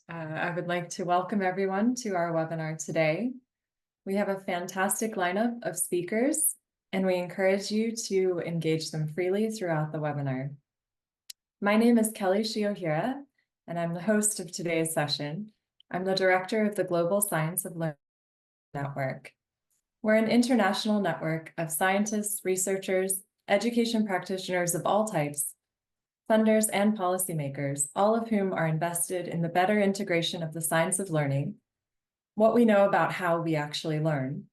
I would like to welcome everyone to our webinar today. We have a fantastic lineup of speakers, and we encourage you to engage them freely throughout the webinar. My name is Kelly Shiohira, and I'm the host of today's session. I'm the director of the Global Science of Learning Network. We're an international network of scientists, researchers, education practitioners of all types, funders, and policymakers, all of whom are invested in the better integration of the science of learning, what we know about how we actually learn,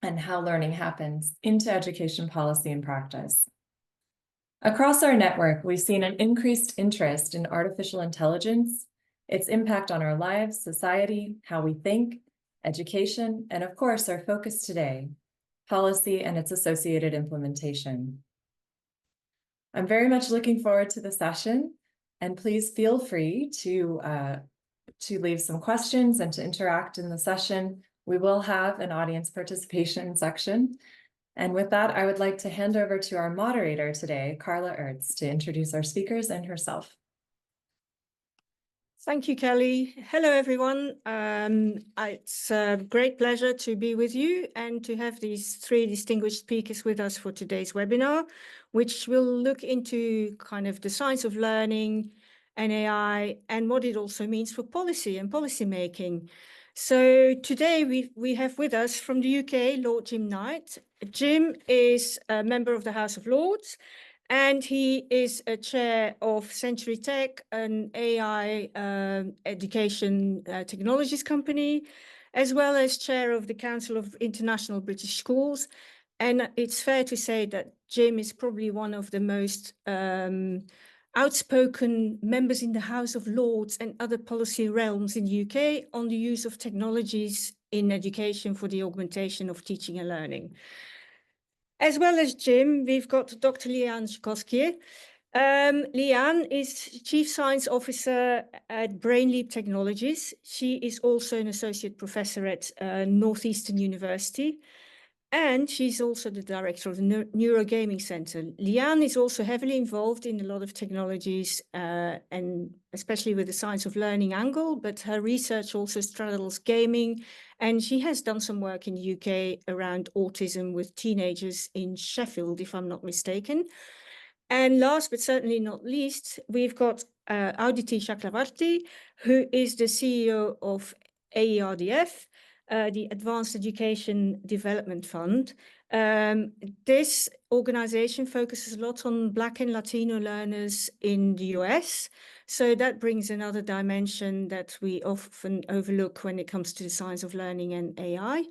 and how learning happens into education policy and practice. Across our network, we've seen an increased interest in artificial intelligence, its impact on our lives, society, how we think, education, and of course, our focus today, policy and its associated implementation. I'm very much looking forward to the session, and please feel free to leave some questions and to interact in the session. We will have an audience participation section. And with that, I would like to hand over to our moderator today, Carla Aerts, to introduce our speakers and herself. Thank you, Kelly. Hello, everyone. It's a great pleasure to be with you and to have these three distinguished speakers with us for today's webinar, which will look into kind of the science of learning and AI and what it also means for policy and policy making. So today we have with us from the UK, Lord Jim Knight. Jim is a member of the House of Lords, and he is a chair of Century Tech, an AI education technologies company, as well as chair of the Council of International British Schools. And it's fair to say that Jim is probably one of the most outspoken members in the House of Lords and other policy realms in the UK on the use of technologies in education for the augmentation of teaching and learning. As well as Jim, we've got Dr. Liane Zhukovsky. Liane is Chief Science Officer at Brainleap Technologies. She is also an associate professor at Northeastern University, and she's also the director of the Neurogaming Center. Liane is also heavily involved in a lot of technologies, and especially with the science of learning angle, but her research also straddles gaming, and she has done some work in the UK around autism with teenagers in Sheffield, if I'm not mistaken. And last but certainly not least, we've got Aditi Chakravarti, who is the CEO of AERDF, the Advanced Education Development Fund. This organization focuses a lot on Black and Latino learners in the US. So that brings another dimension that we often overlook when it comes to the science of learning and AI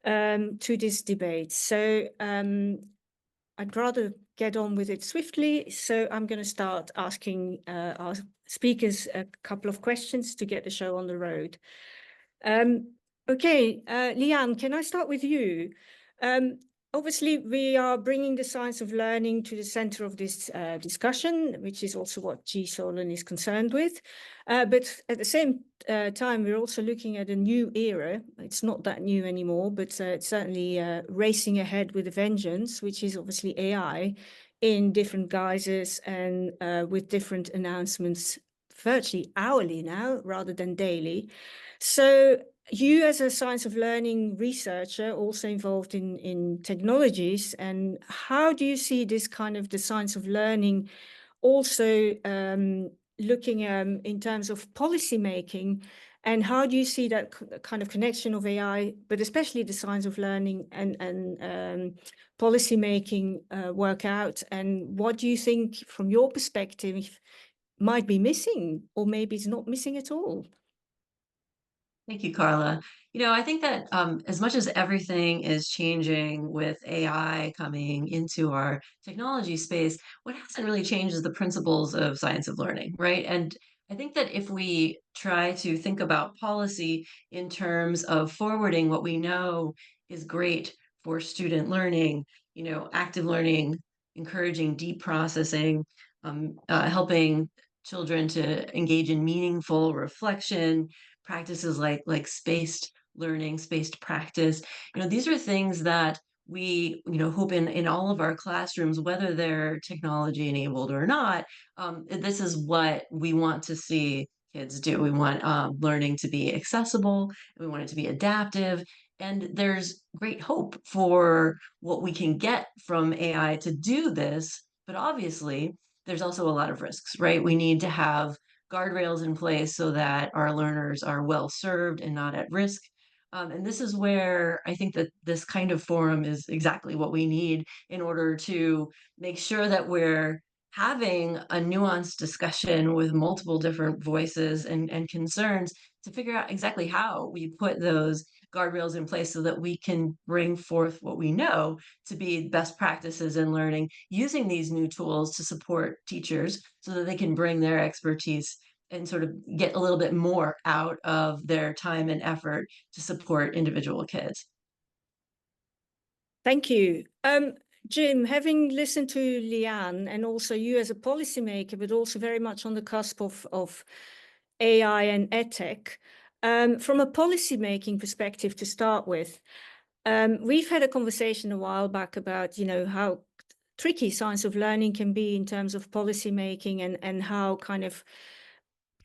to this debate. So I'd rather get on with it swiftly. So I'm going to start asking our speakers a couple of questions to get the show on the road. Okay, Liane, can I start with you? Obviously, we are bringing the science of learning to the center of this discussion, which is also what GSoLEN is concerned with. But at the same time, we're also looking at a new era. It's not that new anymore, but it's certainly racing ahead with a vengeance, which is obviously AI in different guises and with different announcements virtually hourly now rather than daily. So you as a science of learning researcher also involved in technologies, and how do you see this kind of the science of learning also looking in terms of policy making, and how do you see that kind of connection of AI, but especially the science of learning and policy making work out, and what do you think from your perspective might be missing, or maybe it's not missing at all? Thank you, Carla. I think that as much as everything is changing with AI coming into our technology space, what hasn't really changed is the principles of science of learning, right? And I think that if we try to think about policy in terms of forwarding what we know is great for student learning, active learning, encouraging deep processing, helping children to engage in meaningful reflection, practices like spaced learning, spaced practice. These are things that we, hope in all of our classrooms, whether they're technology enabled or not, this is what we want to see kids do. We want learning to be accessible, and we want it to be adaptive. And there's great hope for what we can get from AI to do this. But obviously, there's also a lot of risks, right? We need to have guardrails in place so that our learners are well served and not at risk. And this is where I think that this kind of forum is exactly what we need in order to make sure that we're having a nuanced discussion with multiple different voices and concerns to figure out exactly how we put those guardrails in place so that we can bring forth what we know to be best practices in learning, using these new tools to support teachers so that they can bring their expertise and sort of get a little bit more out of their time and effort to support individual kids. Thank you. Jim, having listened to Leanne and also you as a policymaker, but also very much on the cusp of AI and EdTech, from a policymaking perspective to start with, we've had a conversation a while back about, how tricky science of learning can be in terms of policymaking and how kind of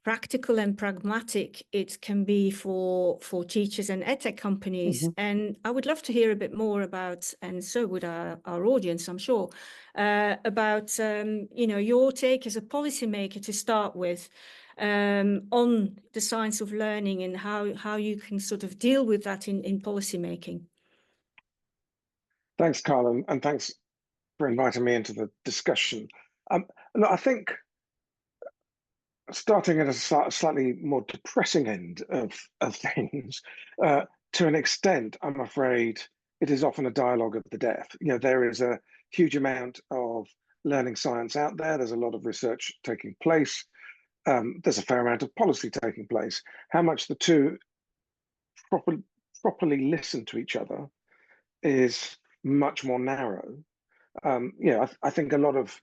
practical and pragmatic it can be for teachers and edtech companies. And I would love to hear a bit more about, and so would our audience, I'm sure, about your take as a policymaker to start with on the science of learning and how you can sort of deal with that in policymaking. Thanks, Carla, and thanks for inviting me into the discussion. Look, I think starting at a slightly more depressing end of things, to an extent, I'm afraid it is often a dialogue of the deaf. There is a huge amount of learning science out there. There's a lot of research taking place. There's a fair amount of policy taking place. How much the two properly listen to each other is much more narrow. I think a lot of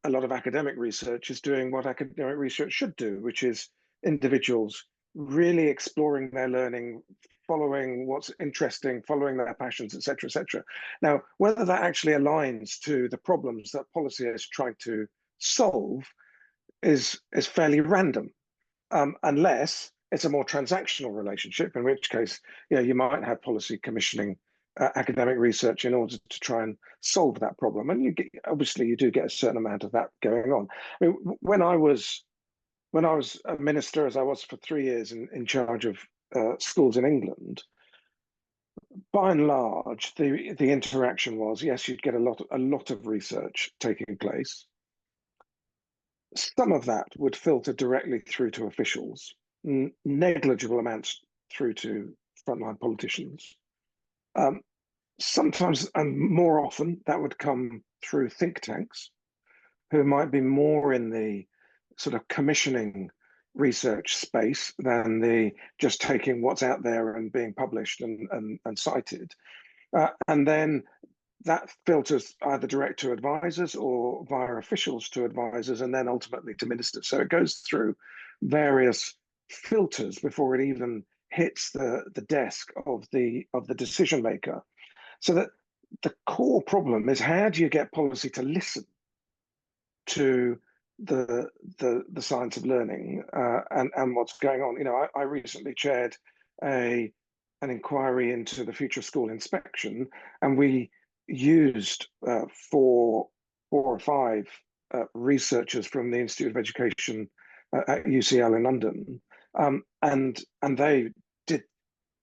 academic research is doing what academic research should do, which is individuals really exploring their learning, following what's interesting, following their passions, et cetera. Now, whether that actually aligns to the problems that policy is trying to solve is fairly random, unless it's a more transactional relationship, in which case, you might have policy commissioning academic research in order to try and solve that problem. And obviously you do get a certain amount of that going on. I mean, when I was a minister, as I was for 3 years in charge of schools in England, by and large, the interaction was, yes, you'd get a lot of research taking place. Some of that would filter directly through to officials, negligible amounts through to frontline politicians. Sometimes, and more often, that would come through think tanks who might be more in the sort of commissioning research space than the just taking what's out there and being published and cited. And then that filters either direct to advisors or via officials to advisors and then ultimately to ministers. So it goes through various filters before it even hits the desk of the decision maker. So that the core problem is, how do you get policy to listen to the science of learning and what's going on? I recently chaired an inquiry into the future of school inspection, and we used 4 or 5 researchers from the Institute of Education at UCL in London, and they did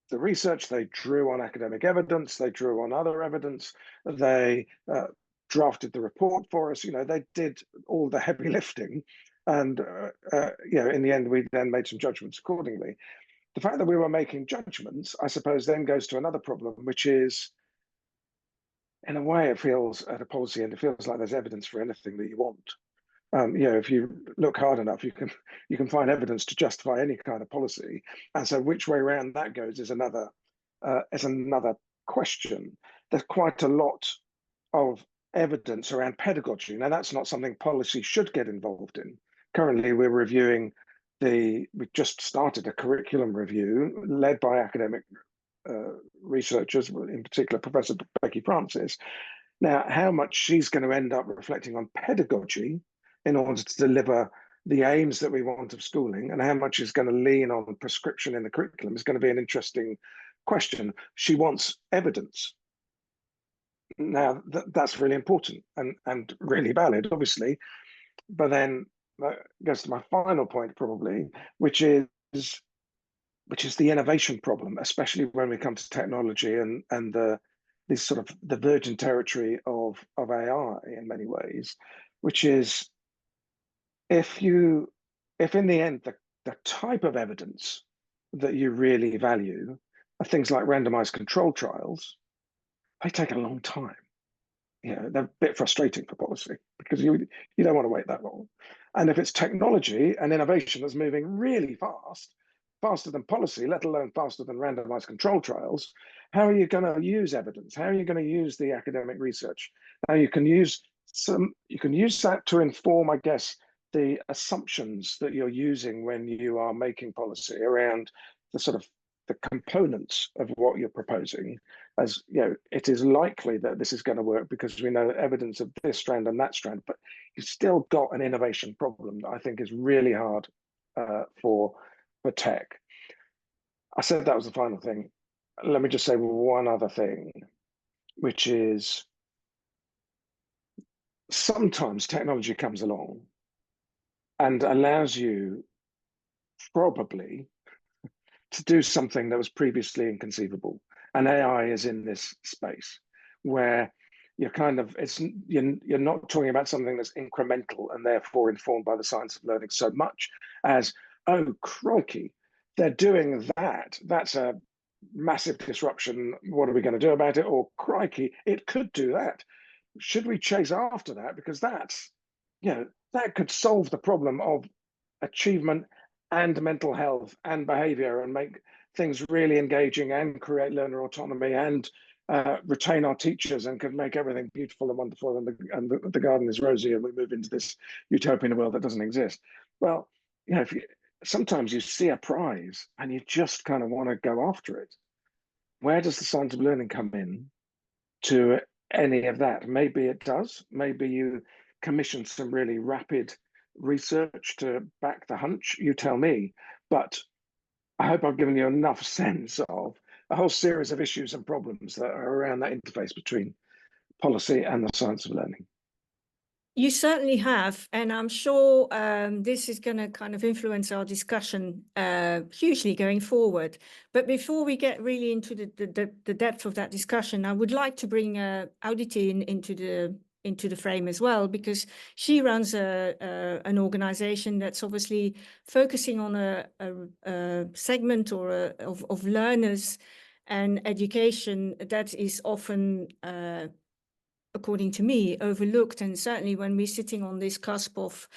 the research. They drew on academic evidence, they drew on other evidence, they drafted the report for us. They did all the heavy lifting, and in the end we then made some judgments accordingly. The fact that we were making judgments, I suppose, then goes to another problem, which is, in a way, it feels at a policy end, it feels like there's evidence for anything that you want. If you look hard enough, you can find evidence to justify any kind of policy. And so, which way around that goes is another question. There's quite a lot of evidence around pedagogy. Now, that's not something policy should get involved in. Currently, we're reviewing we just started a curriculum review led by academic researchers, in particular Professor Becky Francis. Now, how much she's going to end up reflecting on pedagogy in order to deliver the aims that we want of schooling and how much is going to lean on prescription in the curriculum is going to be an interesting question. She wants evidence. Now, that's really important and really valid, obviously. But then that goes to my final point, probably, which is the innovation problem, especially when we come to technology and this sort of the virgin territory of AI in many ways, which is if in the end the type of evidence that you really value are things like randomized control trials, they take a long time. They're a bit frustrating for policy because you don't want to wait that long. And if it's technology and innovation that's moving really fast, faster than policy, let alone faster than randomized control trials, how are you going to use evidence? How are you going to use the academic research? Now you can use that to inform, I guess, the assumptions that you're using when you are making policy around the sort of the components of what you're proposing. As it is likely that this is going to work because we know evidence of this strand and that strand, but you've still got an innovation problem that I think is really hard for tech. I said that was the final thing. Let me just say one other thing, which is sometimes technology comes along and allows you probably to do something that was previously inconceivable. And AI is in this space where you're you're not talking about something that's incremental and therefore informed by the science of learning so much as, oh, crikey, they're doing that. That's a massive disruption. What are we going to do about it? Or crikey, it could do that. Should we chase after that? Because that's, that could solve the problem of achievement and mental health and behavior and make things really engaging and create learner autonomy and retain our teachers and could make everything beautiful and wonderful and the garden is rosy and we move into this utopian world that doesn't exist. Well, sometimes you see a prize and you just kind of want to go after it. Where does the science of learning come in to any of that? Maybe it does. Maybe you commission some really rapid research to back the hunch, you tell me. But I hope I've given you enough sense of a whole series of issues and problems that are around that interface between policy and the science of learning. You certainly have, and I'm sure this is going to kind of influence our discussion hugely going forward. But before we get really into the depth of that discussion, I would like to bring Aditi into the frame as well, because she runs an organization that's obviously focusing on a segment or of learners and education that is often according to me, overlooked. And certainly when we're sitting on this cusp of,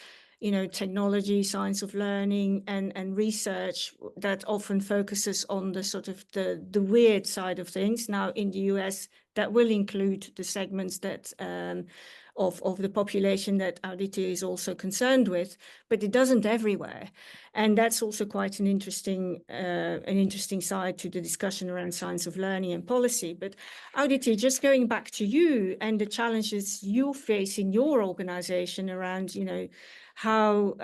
technology, science of learning and research that often focuses on the sort of the weird side of things. Now in the US, that will include the segments that of the population that Aditi is also concerned with, but it doesn't everywhere. And that's also quite an interesting side to the discussion around science of learning and policy. But Aditi, just going back to you and the challenges you face in your organization around, how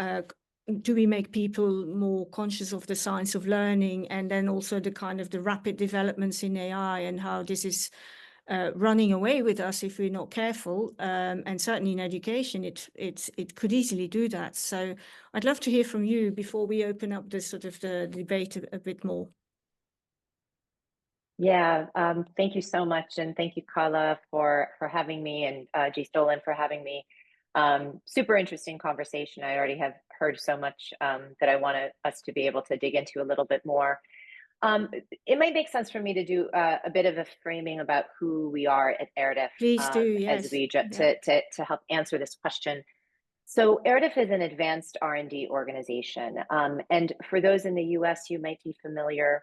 do we make people more conscious of the science of learning, and then also the kind of the rapid developments in AI and how this is running away with us if we're not careful, and certainly in education, it could easily do that. So I'd love to hear from you before we open up the sort of the debate a bit more. Yeah, thank you so much, and thank you, Carla, for having me, and GSoLEN for having me. Super interesting conversation. I already have heard so much that I want us to be able to dig into a little bit more. It might make sense for me to do a bit of a framing about who we are at ERDIF. Please do, yes. As we to help answer this question. So ERDIF is an advanced R&D organization, and for those in the U.S., you might be familiar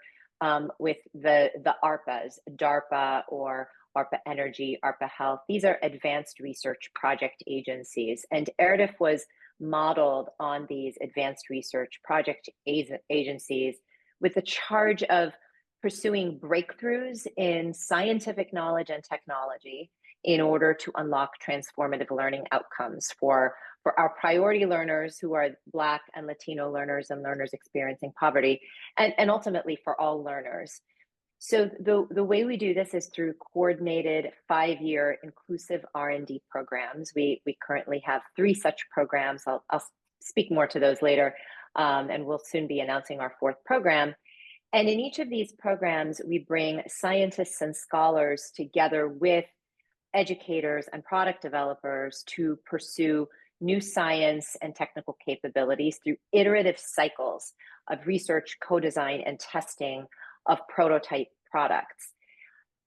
with the ARPAs, DARPA or ARPA Energy, ARPA Health. These are advanced research project agencies, and ERDIF was modeled on these advanced research project agencies with the charge of pursuing breakthroughs in scientific knowledge and technology in order to unlock transformative learning outcomes for our priority learners who are Black and Latino learners and learners experiencing poverty, and ultimately for all learners. So the way we do this is through coordinated 5-year inclusive R&D programs. We currently have 3 such programs. I'll speak more to those later, and we'll soon be announcing our 4th program. And in each of these programs, we bring scientists and scholars together with educators and product developers to pursue new science and technical capabilities through iterative cycles of research, co-design, and testing of prototype products.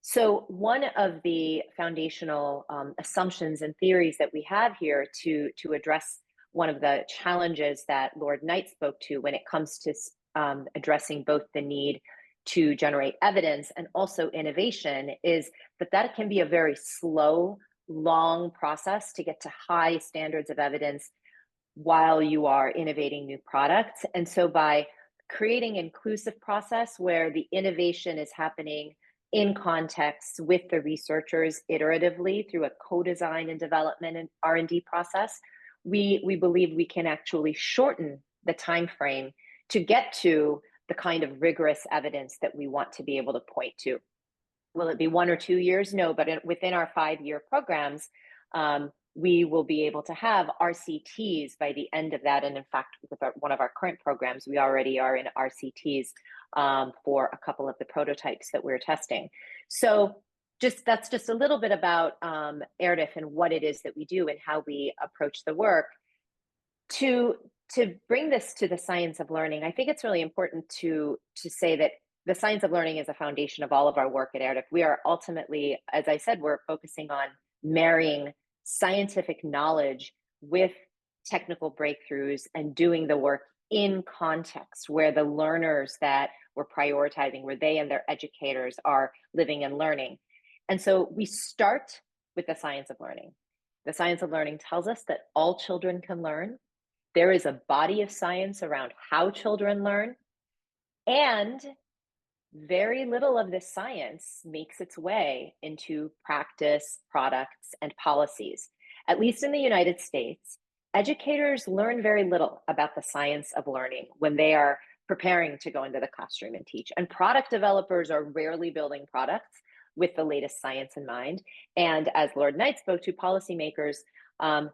So one of the foundational assumptions and theories that we have here to address one of the challenges that Lord Knight spoke to when it comes to addressing both the need to generate evidence and also innovation is that can be a very slow, long process to get to high standards of evidence while you are innovating new products. And so by creating an inclusive process where the innovation is happening in context with the researchers iteratively through a co-design and development and R&D process, we believe we can actually shorten the time frame to get to the kind of rigorous evidence that we want to be able to point to. Will it be 1 or 2 years? No, but within our 5-year programs, we will be able to have RCTs by the end of that. And in fact, with one of our current programs, we already are in RCTs for a couple of the prototypes that we're testing. So that's just a little bit about ERDIF and what it is that we do and how we approach the work. To bring this to the science of learning, I think it's really important to say that the science of learning is a foundation of all of our work at ERDIF. We are ultimately, as I said, we're focusing on marrying scientific knowledge with technical breakthroughs and doing the work in context where the learners that we're prioritizing, where they and their educators are living and learning. And so we start with the science of learning. The science of learning tells us that all children can learn. There is a body of science around how children learn, and very little of this science makes its way into practice, products, and policies. At least in the United States, educators learn very little about the science of learning when they are preparing to go into the classroom and teach. And product developers are rarely building products with the latest science in mind. And as Lord Knight spoke to, policymakers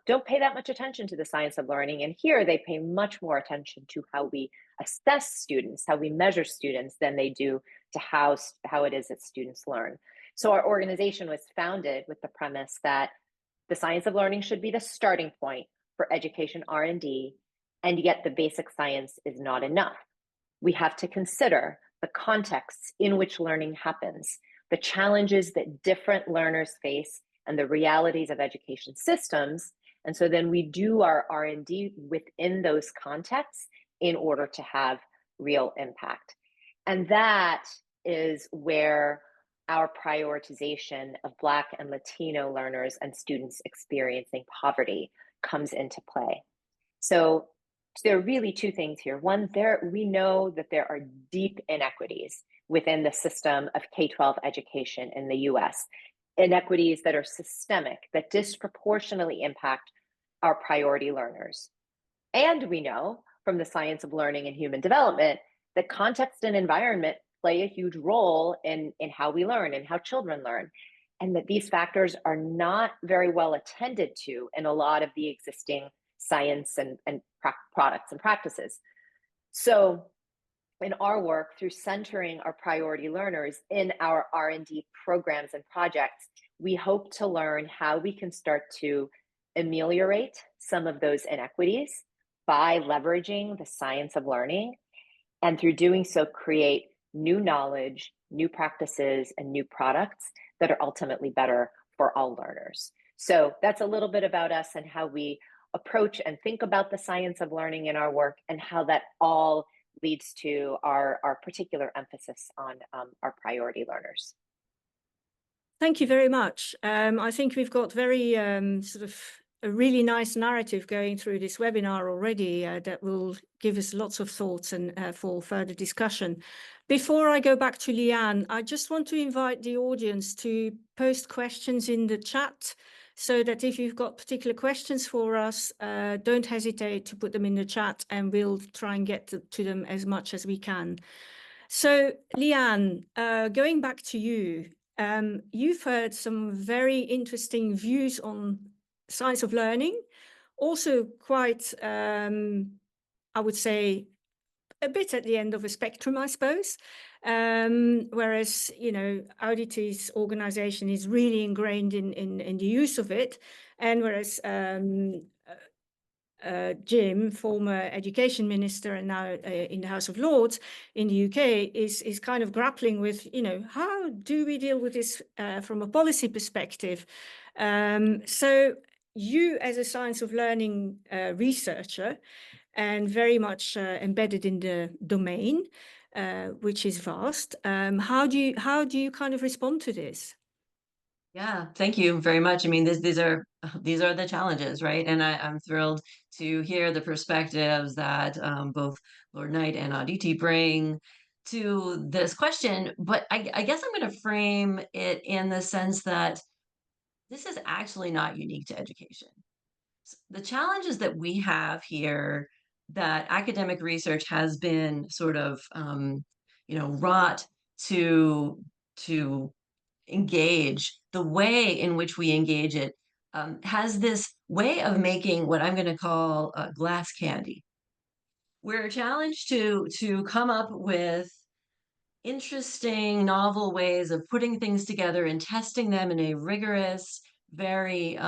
don't pay that much attention to the science of learning. And here they pay much more attention to how we assess students, how we measure students than they do to how it is that students learn. So our organization was founded with the premise that the science of learning should be the starting point for education R&D, and yet the basic science is not enough. We have to consider the contexts in which learning happens, the challenges that different learners face, and the realities of education systems. And so then we do our R&D within those contexts in order to have real impact. And that is where our prioritization of Black and Latino learners and students experiencing poverty comes into play. So there are really 2 things here. One, we know that there are deep inequities within the system of K-12 education in the US, inequities that are systemic, that disproportionately impact our priority learners. And we know from the science of learning and human development that context and environment play a huge role in how we learn and how children learn, and that these factors are not very well attended to in a lot of the existing science and products and practices. So in our work, through centering our priority learners in our R&D programs and projects, we hope to learn how we can start to ameliorate some of those inequities by leveraging the science of learning, and through doing so, create new knowledge, new practices, and new products that are ultimately better for all learners. So that's a little bit about us and how we approach and think about the science of learning in our work, and how that all leads to our particular emphasis on our priority learners. Thank you very much. I think we've got very sort of a really nice narrative going through this webinar already that will give us lots of thoughts and for further discussion. Before I go back to Leanne, I just want to invite the audience to post questions in the chat, so that if you've got particular questions for us, don't hesitate to put them in the chat and we'll try and get to them as much as we can. So Leanne, going back to you, you've heard some very interesting views on science of learning, also quite, I would say, a bit at the end of a spectrum, I suppose. Whereas, you know, Audity's organization is really ingrained in the use of it. And whereas Jim, former education minister and now in the House of Lords in the UK, is kind of grappling with, you know, how do we deal with this from a policy perspective? So you, as a science of learning researcher, and very much embedded in the domain, which is vast, how do you kind of respond to this? Yeah, thank you very much. I mean, these are the challenges, right? And I'm thrilled to hear the perspectives that both Lord Knight and Aditi bring to this question. But I guess I'm going to frame it in the sense that this is actually not unique to education. The challenges that we have here, that academic research has been sort of, wrought to engage, the way in which we engage it has this way of making what I'm going to call glass candy. We're challenged to come up with interesting, novel ways of putting things together and testing them in a rigorous, very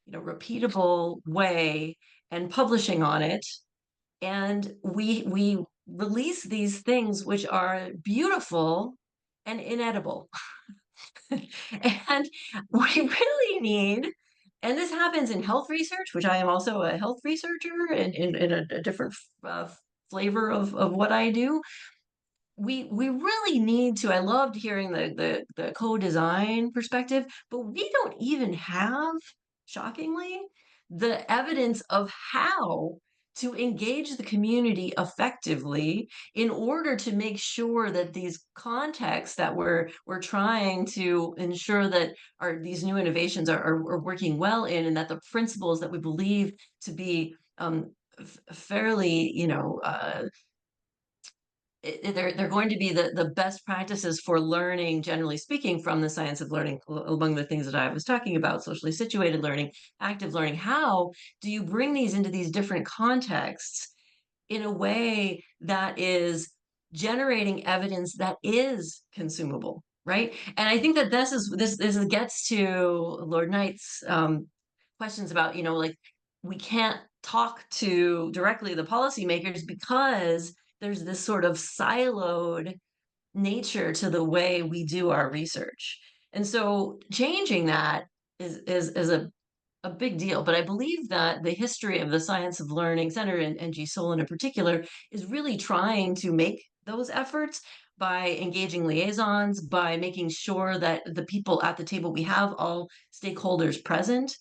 repeatable way and publishing on it. And we release these things which are beautiful and inedible. And we really need, and this happens in health research, which I am also a health researcher in a different flavor of what I do. We really need to, I loved hearing the co-design perspective, but we don't even have, shockingly, the evidence of how to engage the community effectively in order to make sure that these contexts that we're trying to ensure that these new innovations are working well in, and that the principles that we believe to be fairly, they're going to be the best practices for learning, generally speaking, from the science of learning, among the things that I was talking about: socially situated learning, active learning. How do you bring these into these different contexts in a way that is generating evidence that is consumable, right? And I think that this gets to Lord Knight's questions about, like, we can't talk to directly the policymakers because there's this sort of siloed nature to the way we do our research. And so changing that is a big deal. But I believe that the history of the Science of Learning Center and GSoLEN in particular is really trying to make those efforts by engaging liaisons, by making sure that the people at the table, we have all stakeholders present.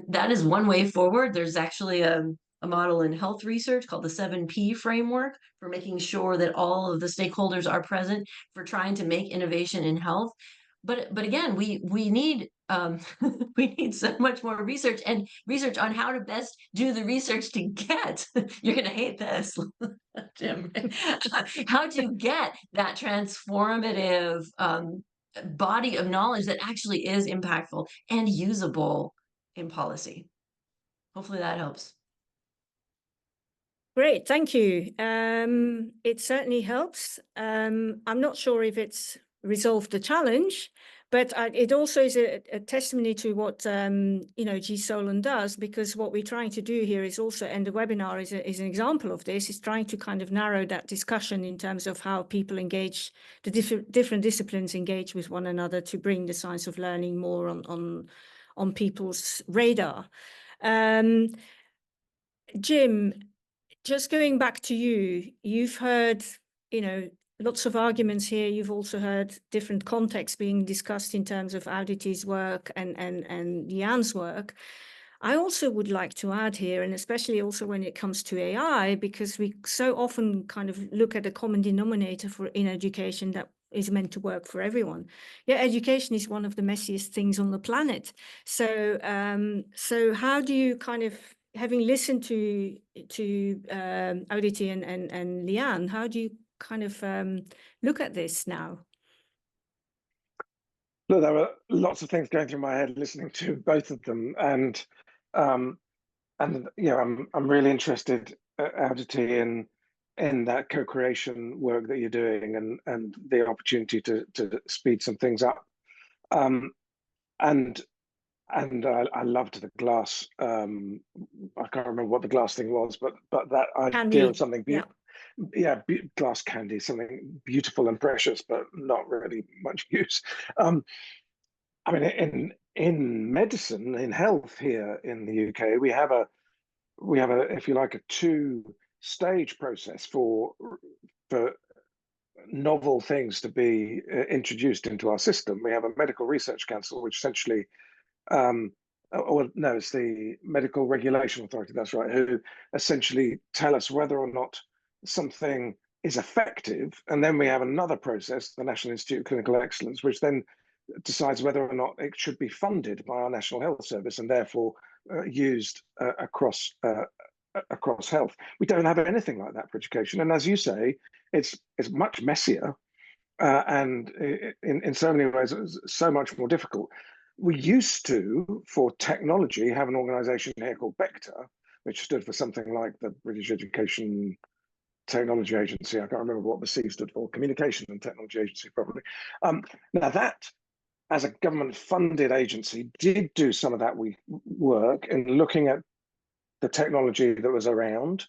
That is one way forward. There's actually a model in health research called the 7P framework for making sure that all of the stakeholders are present for trying to make innovation in health. But again, we need we need so much more research, and research on how to best do the research to get, you're going to hate this, Jim, how to get that transformative body of knowledge that actually is impactful and usable in policy. Hopefully that helps. Great, thank you. It certainly helps. I'm not sure if it's resolved the challenge, but it also is a testimony to what GSoLEN does, because what we're trying to do here is also, and the webinar is an example of this, is trying to kind of narrow that discussion in terms of how people engage, the different disciplines engage with one another to bring the science of learning more on people's radar. Jim, just going back to you, you've heard, lots of arguments here. You've also heard different contexts being discussed in terms of Audity's work and Leanne's work. I also would like to add here, and especially also when it comes to AI, because we so often kind of look at a common denominator in education that is meant to work for everyone. Yeah, education is one of the messiest things on the planet. So, so how do you kind of, having listened to Aditi and Leanne, how do you kind of look at this now? Look, there were lots of things going through my head listening to both of them, and you know, I'm really interested, Aditi, in that co-creation work that you're doing, and the opportunity to speed some things up. And I loved the glass. I can't remember what the glass thing was, but that idea of something beautiful. Yeah, glass candy, something beautiful and precious, but not really much use. I mean, in medicine, in health here in the UK, we have a, if you like, a two-stage process for novel things to be introduced into our system. We have a medical research council, which essentially, well, no, it's the Medical Regulation Authority, that's right, who essentially tell us whether or not something is effective. And then we have another process, the National Institute of Clinical Excellence, which then decides whether or not it should be funded by our National Health Service and therefore used across health. We don't have anything like that for education. And as you say, it's much messier and in so many ways, it's so much more difficult. We used to, for technology, have an organization here called BECTA, which stood for something like the British Education Technology Agency. I can't remember what the C stood for, Communication and Technology Agency, probably. Now that, as a government-funded agency, did do some of that work in looking at the technology that was around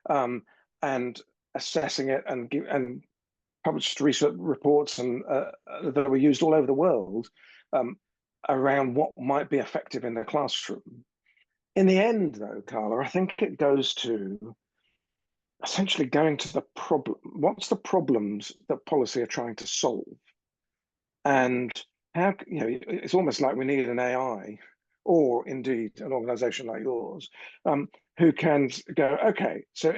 and assessing it and published research reports and that were used all over the world around what might be effective in the classroom. In the end, though, Carla, I think it goes to essentially going to the problem. What's the problems that policy are trying to solve? And how, you know, it's almost like we need an AI or indeed an organization like yours who can go, okay, so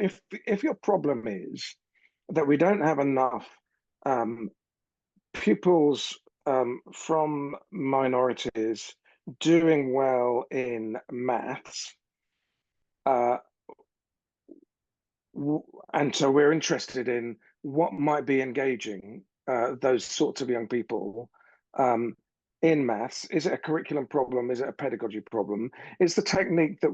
if your problem is that we don't have enough pupils from minorities doing well in maths, and so we're interested in what might be engaging those sorts of young people in maths. Is it a curriculum problem? Is it a pedagogy problem? Is the technique that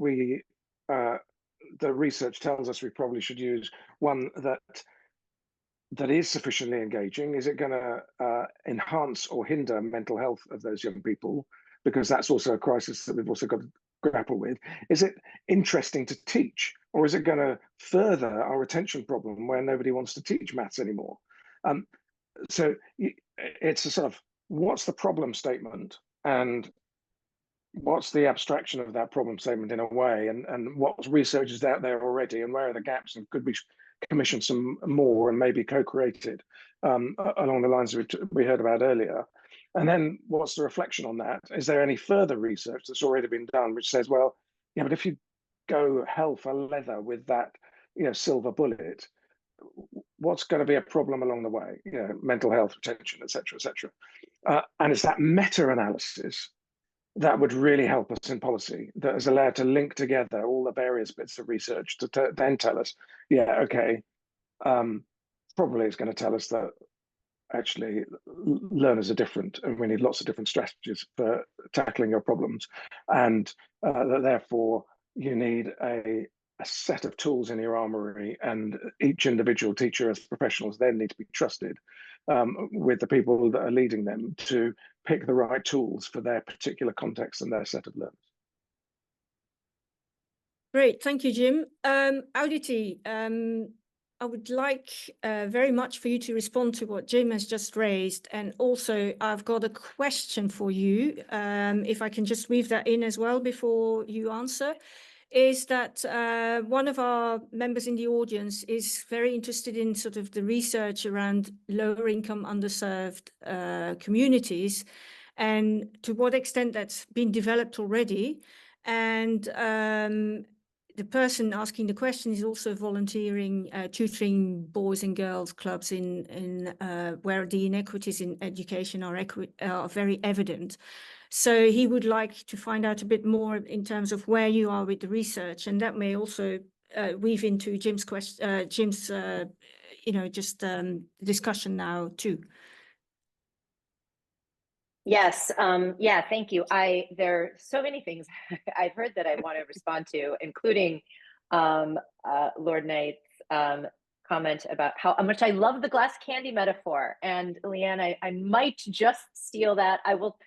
the research tells us we probably should use one that is sufficiently engaging? Is it going to enhance or hinder mental health of those young people? Because that's also a crisis that we've also got to grapple with. Is it interesting to teach, or is it going to further our retention problem where nobody wants to teach maths anymore? So it's a sort of, what's the problem statement and what's the abstraction of that problem statement in a way, and what research is out there already, and where are the gaps, and could we commission some more and maybe co-created along the lines we heard about earlier? And then what's the reflection on that? Is there any further research that's already been done which says, well, yeah, but if you go hell for leather with that, you know, silver bullet, what's going to be a problem along the way? You know, mental health, retention, etc., etc. And it's that meta-analysis that would really help us in policy, that is allowed to link together all the various bits of research to then tell us, yeah, okay, probably it's going to tell us that actually learners are different and we need lots of different strategies for tackling your problems, and that therefore you need a set of tools in your armory, and each individual teacher as professionals then need to be trusted with the people that are leading them to pick the right tools for their particular context and their set of learners. Great, thank you, Jim. Aditi, I would like very much for you to respond to what Jim has just raised. And also, I've got a question for you, if I can just weave that in as well before you answer, is that one of our members in the audience is very interested in sort of the research around lower income, underserved communities, and to what extent that's been developed already, And the person asking the question is also volunteering, tutoring boys and girls clubs in where the inequities in education are very evident. So he would like to find out a bit more in terms of where you are with the research, and that may also weave into Jim's question, discussion now too. Yes, yeah, thank you. There are so many things I've heard that I want to respond to, including Lord Knight's comment about how much I love the glass candy metaphor. And Leanne, I might just steal that. I will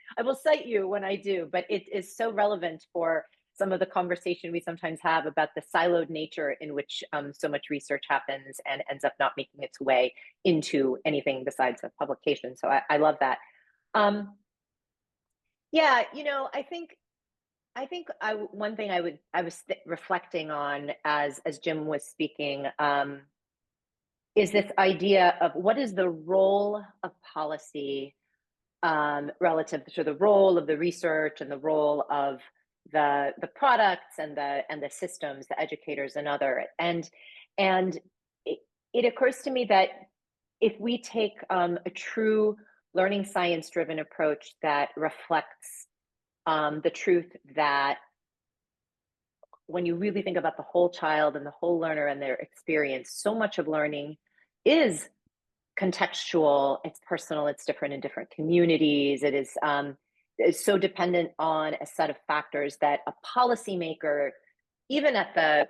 cite you when I do, but it is so relevant for some of the conversation we sometimes have about the siloed nature in which so much research happens and ends up not making its way into anything besides a publication. So I love that. Yeah, I think one thing I was reflecting on as Jim was speaking is this idea of what is the role of policy relative to the role of the research and the role of the products and the systems, the educators and other. And it occurs to me that if we take a true learning science driven approach that reflects the truth that when you really think about the whole child and the whole learner and their experience, so much of learning is contextual, it's personal, it's different in different communities. It is so dependent on a set of factors that a policymaker, even at the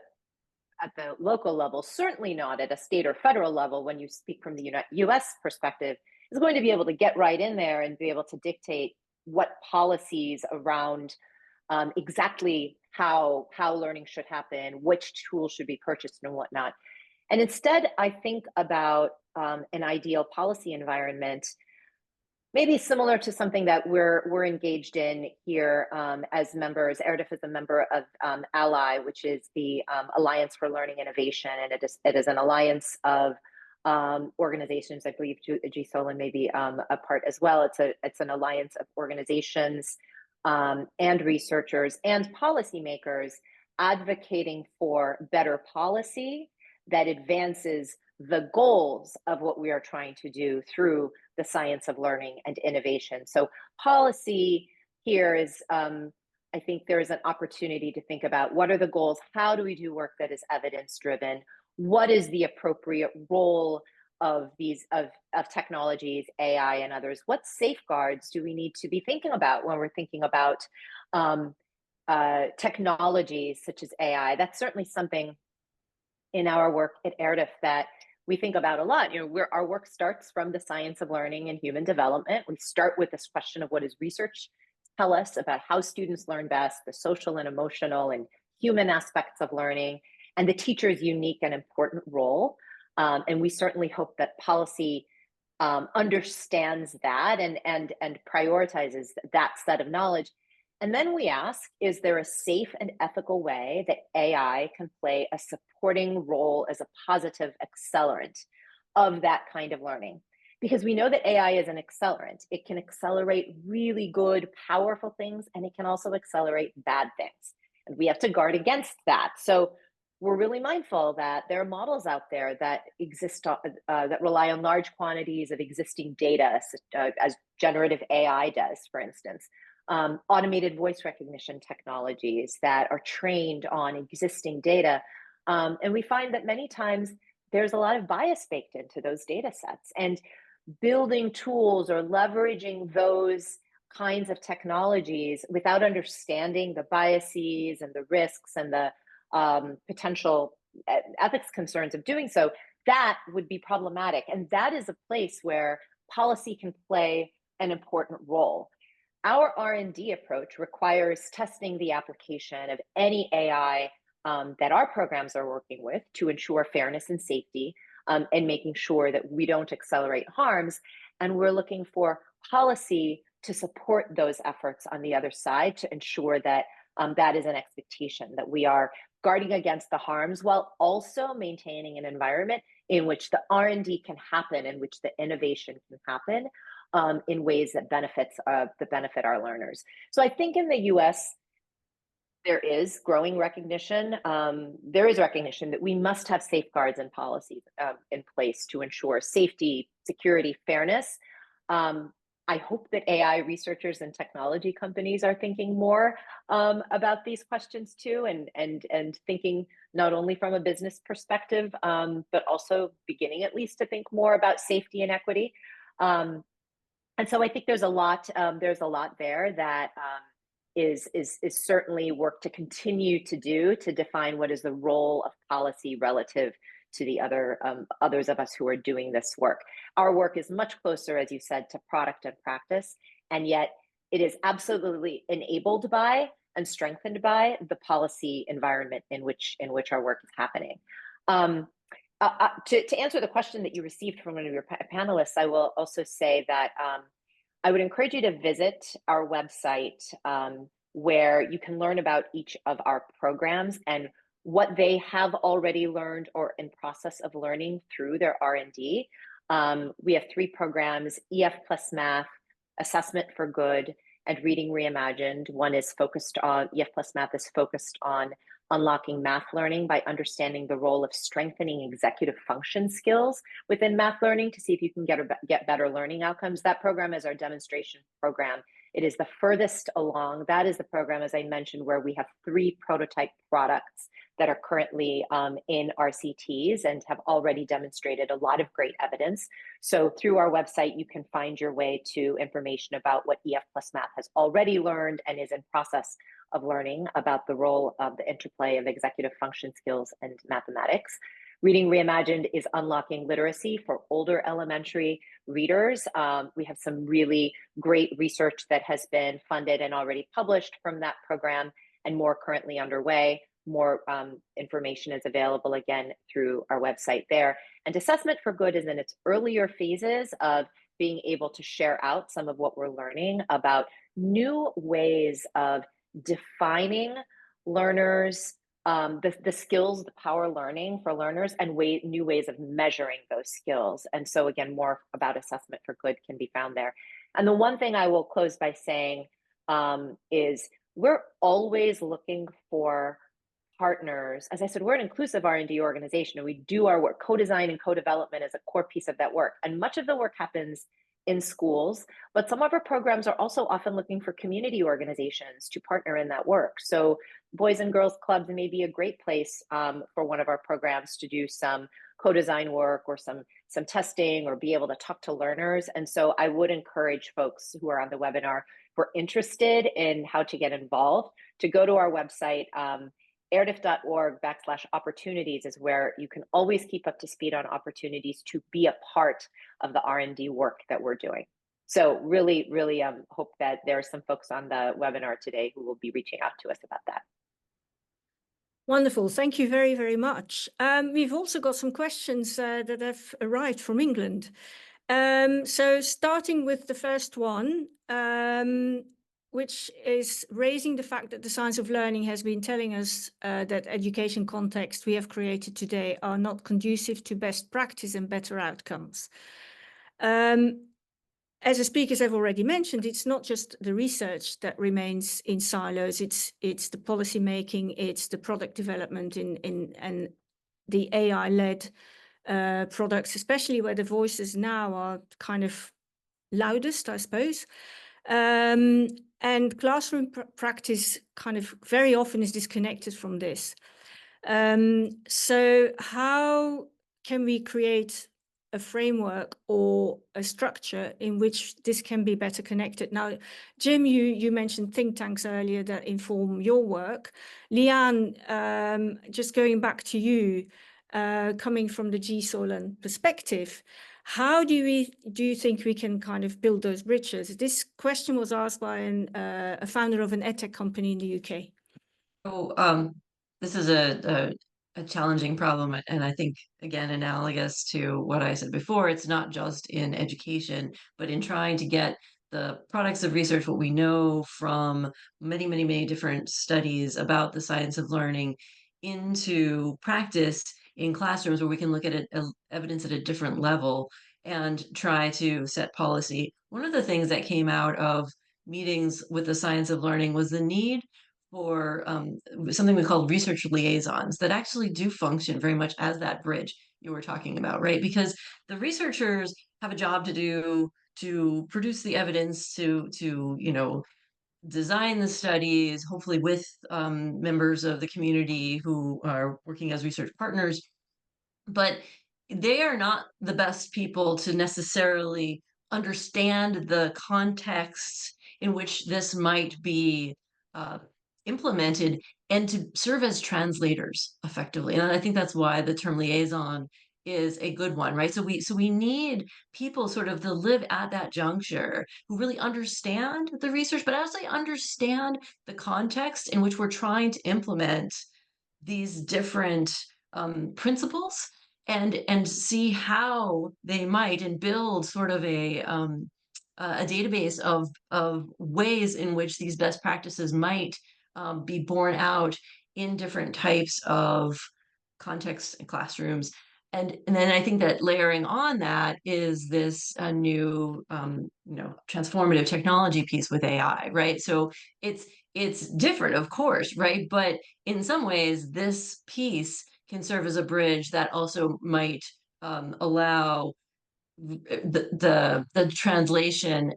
local level, certainly not at a state or federal level, when you speak from the US perspective, is going to be able to get right in there and be able to dictate what policies around exactly how learning should happen, which tools should be purchased and whatnot. And instead, I think about an ideal policy environment, maybe similar to something that we're engaged in here as members. ERDF is a member of ALLI, which is the Alliance for Learning Innovation, and it is an alliance of organizations. I believe GSoLEN may be a part as well. It's an alliance of organizations and researchers and policymakers advocating for better policy that advances the goals of what we are trying to do through the science of learning and innovation. So policy here is, I think there is an opportunity to think about what are the goals, how do we do work that is evidence-driven, what is the appropriate role of these of technologies, AI and others, what safeguards do we need to be thinking about when we're thinking about technologies such as AI? That's certainly something in our work at ERDF that we think about a lot. Our work starts from the science of learning and human development. We start with this question of what does research tell us about how students learn best, the social and emotional and human aspects of learning, and the teacher's unique and important role. And we certainly hope that policy understands that and prioritizes that set of knowledge. And then we ask, is there a safe and ethical way that AI can play a supporting role as a positive accelerant of that kind of learning? Because we know that AI is an accelerant. It can accelerate really good, powerful things, and it can also accelerate bad things. And we have to guard against that. So we're really mindful that there are models out there that exist that rely on large quantities of existing data, as generative AI does, for instance. Automated voice recognition technologies that are trained on existing data. And we find that many times there's a lot of bias baked into those data sets, and building tools or leveraging those kinds of technologies without understanding the biases and the risks and the potential ethics concerns of doing so, that would be problematic. And that is a place where policy can play an important role. Our R&D approach requires testing the application of any AI that our programs are working with to ensure fairness and safety, and making sure that we don't accelerate harms. And we're looking for policy to support those efforts on the other side to ensure that that is an expectation, that we are guarding against the harms while also maintaining an environment in which the R&D can happen, in which the innovation can happen in ways that benefit our learners. So I think in the US, there is growing recognition. There is recognition that we must have safeguards and policies in place to ensure safety, security, fairness. I hope that AI researchers and technology companies are thinking more about these questions too, and thinking not only from a business perspective, but also beginning at least to think more about safety and equity. And so I think there's a lot there that is certainly work to continue to do to define what is the role of policy relative to the others of us who are doing this work. Our work is much closer, as you said, to product and practice, and yet it is absolutely enabled by and strengthened by the policy environment in which our work is happening. To answer the question that you received from one of your panelists, I will also say that I would encourage you to visit our website where you can learn about each of our programs and what they have already learned or in process of learning through their R&D. We have 3 programs: EF plus Math, Assessment for Good, and Reading Reimagined. One is focused on, EF plus Math is focused on unlocking math learning by understanding the role of strengthening executive function skills within math learning to see if you can get better learning outcomes. That program is our demonstration program. It is the furthest along. That is the program, as I mentioned, where we have 3 prototype products that are currently in RCTs and have already demonstrated a lot of great evidence. So through our website, you can find your way to information about what EF plus Math has already learned and is in process of learning about the role of the interplay of executive function skills and mathematics. Reading Reimagined is unlocking literacy for older elementary readers. We have some really great research that has been funded and already published from that program, and more currently underway. More information is available again through our website there. And Assessment for Good is in its earlier phases of being able to share out some of what we're learning about new ways of defining learners, the skills, the power learning for learners, and new ways of measuring those skills. And so again, more about Assessment for Good can be found there. And the one thing I will close by saying is we're always looking for partners. As I said, we're an inclusive R&D organization, and we do our work. Co-design and co-development is a core piece of that work. And much of the work happens in schools, but some of our programs are also often looking for community organizations to partner in that work. So Boys and Girls Clubs may be a great place for one of our programs to do some co-design work or some testing or be able to talk to learners. And so I would encourage folks who are on the webinar, who are interested in how to get involved, to go to our website. erdif.org/opportunities is where you can always keep up to speed on opportunities to be a part of the R&D work that we're doing. So really, really hope that there are some folks on the webinar today who will be reaching out to us about that. Wonderful. Thank you very, very much. We've also got some questions that have arrived from England. So starting with the first one, which is raising the fact that the science of learning has been telling us that education contexts we have created today are not conducive to best practice and better outcomes. As the speakers have already mentioned, it's not just the research that remains in silos, it's the policy making, it's the product development and the AI-led products, especially where the voices now are kind of loudest, I suppose. And classroom practice kind of very often is disconnected from this. So how can we create a framework or a structure in which this can be better connected? Now, Jim, you mentioned think tanks earlier that inform your work. Leanne, just going back to you, coming from the GSoLEN perspective, how do you think we can kind of build those bridges? This question was asked by a founder of an edtech company in the UK. Oh, this is a challenging problem, and I think, again, analogous to what I said before, it's not just in education, but in trying to get the products of research, what we know from many, many, many different studies about the science of learning, into practice in classrooms where we can look at evidence at a different level and try to set policy. One of the things that came out of meetings with the science of learning was the need for something we call research liaisons that actually do function very much as that bridge you were talking about, right? Because the researchers have a job to do to produce the evidence, to design the studies, hopefully with members of the community who are working as research partners. But they are not the best people to necessarily understand the context in which this might be uh, implemented, and to serve as translators effectively. And I think that's why the term liaison is a good one, right? So we need people sort of to live at that juncture who really understand the research, but actually understand the context in which we're trying to implement these different principles, and see how they might, and build sort of a database of ways in which these best practices might be borne out in different types of contexts and classrooms. And then I think that layering on that is this new transformative technology piece with AI, right? So it's different, of course, right? But in some ways, this piece can serve as a bridge that also might allow the translation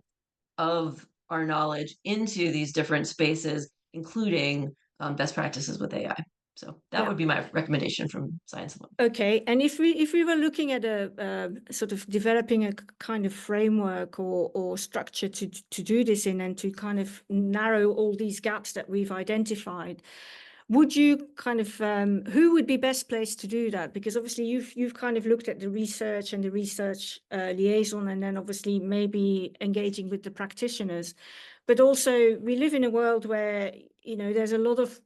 of our knowledge into these different spaces, including best practices with AI. So that Yeah. would be my recommendation from Science Alone. Okay, and if we were looking at a sort of developing a kind of framework or structure to do this in, and to kind of narrow all these gaps that we've identified, would you kind of who would be best placed to do that? Because obviously you've kind of looked at the research and the research liaison, and then obviously maybe engaging with the practitioners, but also we live in a world where there's a lot of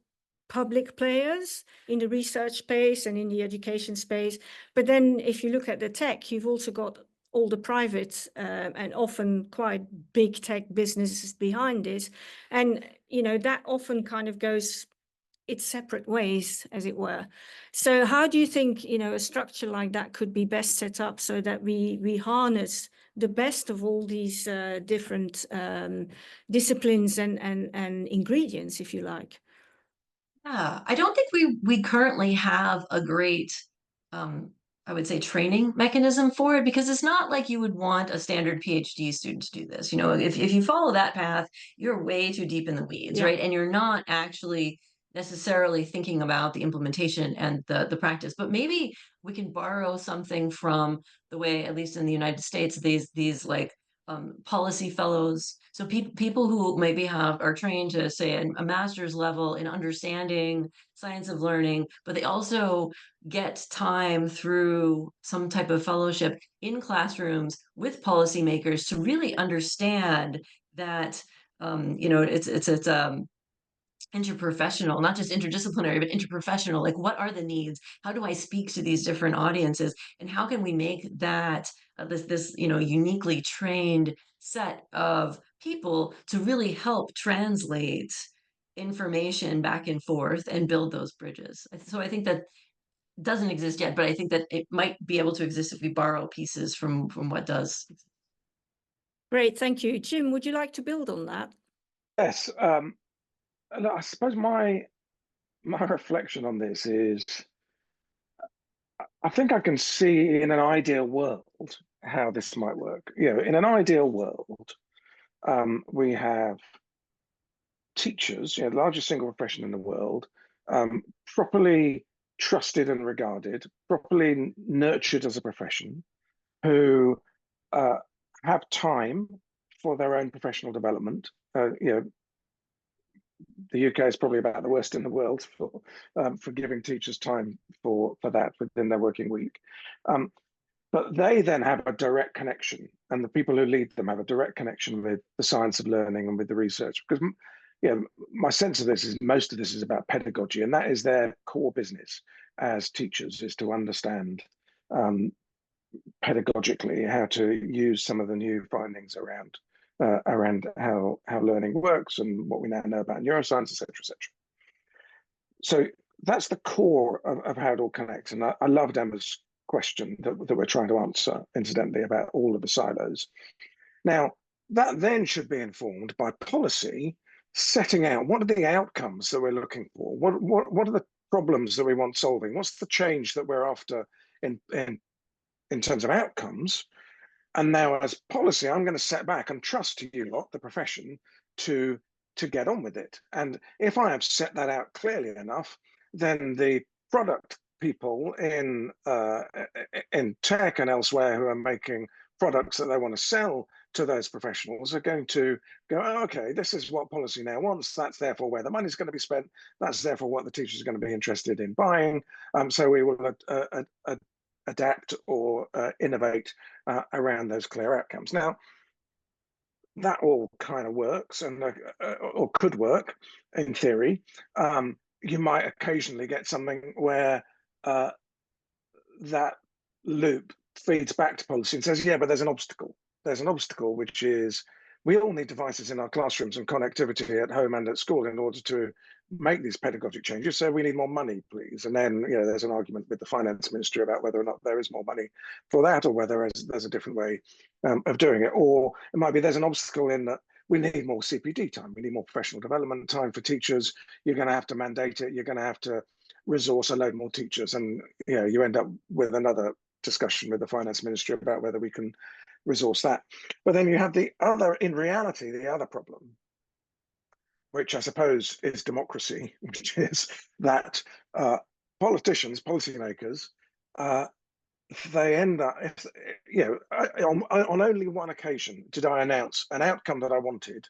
public players in the research space and in the education space. But then if you look at the tech, you've also got all the private and often quite big tech businesses behind this. And, that often kind of goes its separate ways, as it were. So how do you think, a structure like that could be best set up so that we harness the best of all these different disciplines and ingredients, if you like? Yeah, I don't think we currently have a great, I would say, training mechanism for it, because it's not like you would want a standard PhD student to do this. If you follow that path, you're way too deep in the weeds, Yeah. right? And you're not actually necessarily thinking about the implementation and the practice. But maybe we can borrow something from the way, at least in the United States, these like policy fellows. So people who maybe are trained to, say, a master's level in understanding science of learning, but they also get time through some type of fellowship in classrooms with policymakers to really understand that it's interprofessional, not just interdisciplinary, but interprofessional. Like, what are the needs? How do I speak to these different audiences? And how can we make that this uniquely trained set of people to really help translate information back and forth and build those bridges? So I think that doesn't exist yet, but I think that it might be able to exist if we borrow pieces from what does. Great, thank you. Jim, would you like to build on that? Yes. Look, I suppose my reflection on this is, I think I can see in an ideal world how this might work. In an ideal world, we have teachers, the largest single profession in the world, properly trusted and regarded, properly nurtured as a profession, who have time for their own professional development. The UK is probably about the worst in the world for giving teachers time for that within their working week. But they then have a direct connection, and the people who lead them have a direct connection with the science of learning and with the research. Because my sense of this is most of this is about pedagogy, and that is their core business as teachers, is to understand pedagogically how to use some of the new findings around how learning works and what we now know about neuroscience, etc., etc. So that's the core of how it all connects. And I loved Emma's question that we're trying to answer, incidentally, about all of the silos. Now, that then should be informed by policy setting out what are the outcomes that we're looking for. What are the problems that we want solving? What's the change that we're after in terms of outcomes? And now, as policy, I'm going to set back and trust you lot, the profession, to get on with it. And if I have set that out clearly enough, then the product people in tech and elsewhere who are making products that they want to sell to those professionals are going to go, oh, okay, this is what policy now wants. That's therefore where the money's going to be spent. That's therefore what the teachers are going to be interested in buying. So we will adapt or innovate around those clear outcomes. Now, that all kind of works and or could work in theory. You might occasionally get something where that loop feeds back to policy and says, yeah, but there's an obstacle. There's an obstacle, which is we all need devices in our classrooms and connectivity at home and at school in order to make these pedagogic changes. So we need more money, please. And then, you know, there's an argument with the finance ministry about whether or not there is more money for that, or whether there's a different way of doing it. Or it might be there's an obstacle in that we need more CPD time. We need more professional development time for teachers. You're going to have to mandate it. You're going to have to resource a load more teachers. And, you know, you end up with another discussion with the finance ministry about whether we can resource that. But then you have the other, in reality, the other problem, which I suppose is democracy, which is that politicians, policymakers, they end up, you know, on only one occasion did I announce an outcome that I wanted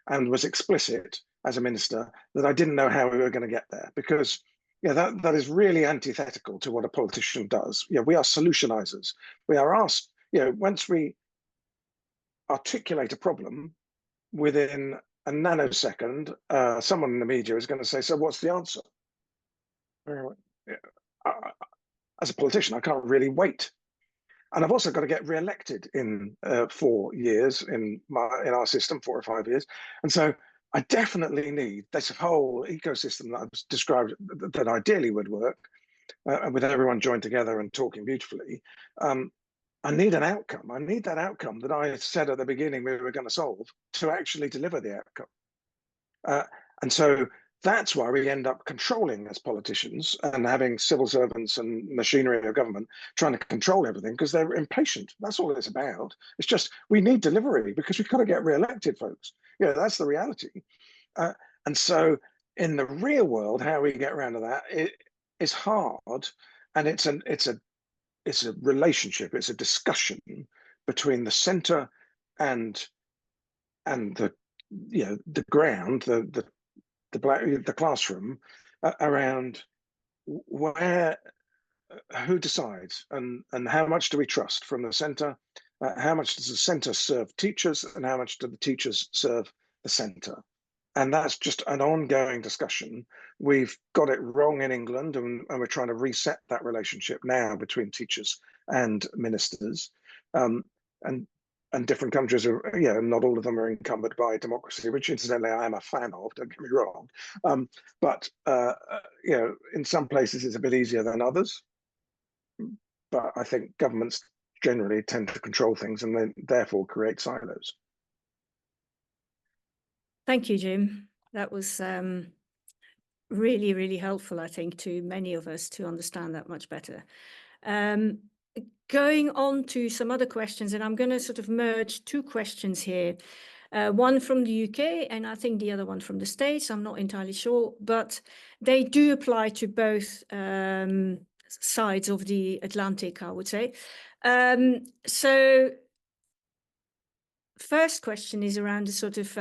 and was explicit as a minister that I didn't know how we were going to get there, because yeah, that is really antithetical to what a politician does. Yeah, we are solutionizers. We are asked, you know, once we articulate a problem, within a nanosecond, someone in the media is going to say, so what's the answer? As a politician, I can't really wait. And I've also got to get re-elected in 4 years in our system, 4 or 5 years. And so I definitely need this whole ecosystem that I've described that ideally would work with everyone joined together and talking beautifully. I need an outcome. I need that outcome that I said at the beginning we were going to solve to actually deliver the outcome. And so that's why we end up controlling as politicians and having civil servants and machinery of government trying to control everything because they're impatient. That's all it's about. It's just we need delivery because we've got to get re-elected, folks. You know, that's the reality. And so in the real world, how we get around to that is hard, and it's a relationship. It's a discussion between the centre and the, you know, the ground, the classroom, around who decides and how much do we trust from the centre, how much does the centre serve teachers and how much do the teachers serve the centre. And that's just an ongoing discussion. We've got it wrong in England, and we're trying to reset that relationship now between teachers and ministers. And different countries are, you know, not all of them are encumbered by democracy, which incidentally I am a fan of, don't get me wrong. But you know, in some places it's a bit easier than others. But I think governments generally tend to control things and then therefore create silos. Thank you, Jim. That was really, really helpful, I think, to many of us to understand that much better. Going on to some other questions, and I'm going to sort of merge 2 questions here. One from the UK and I think the other one from the States. I'm not entirely sure, but they do apply to both sides of the Atlantic, I would say. So first question is around the sort of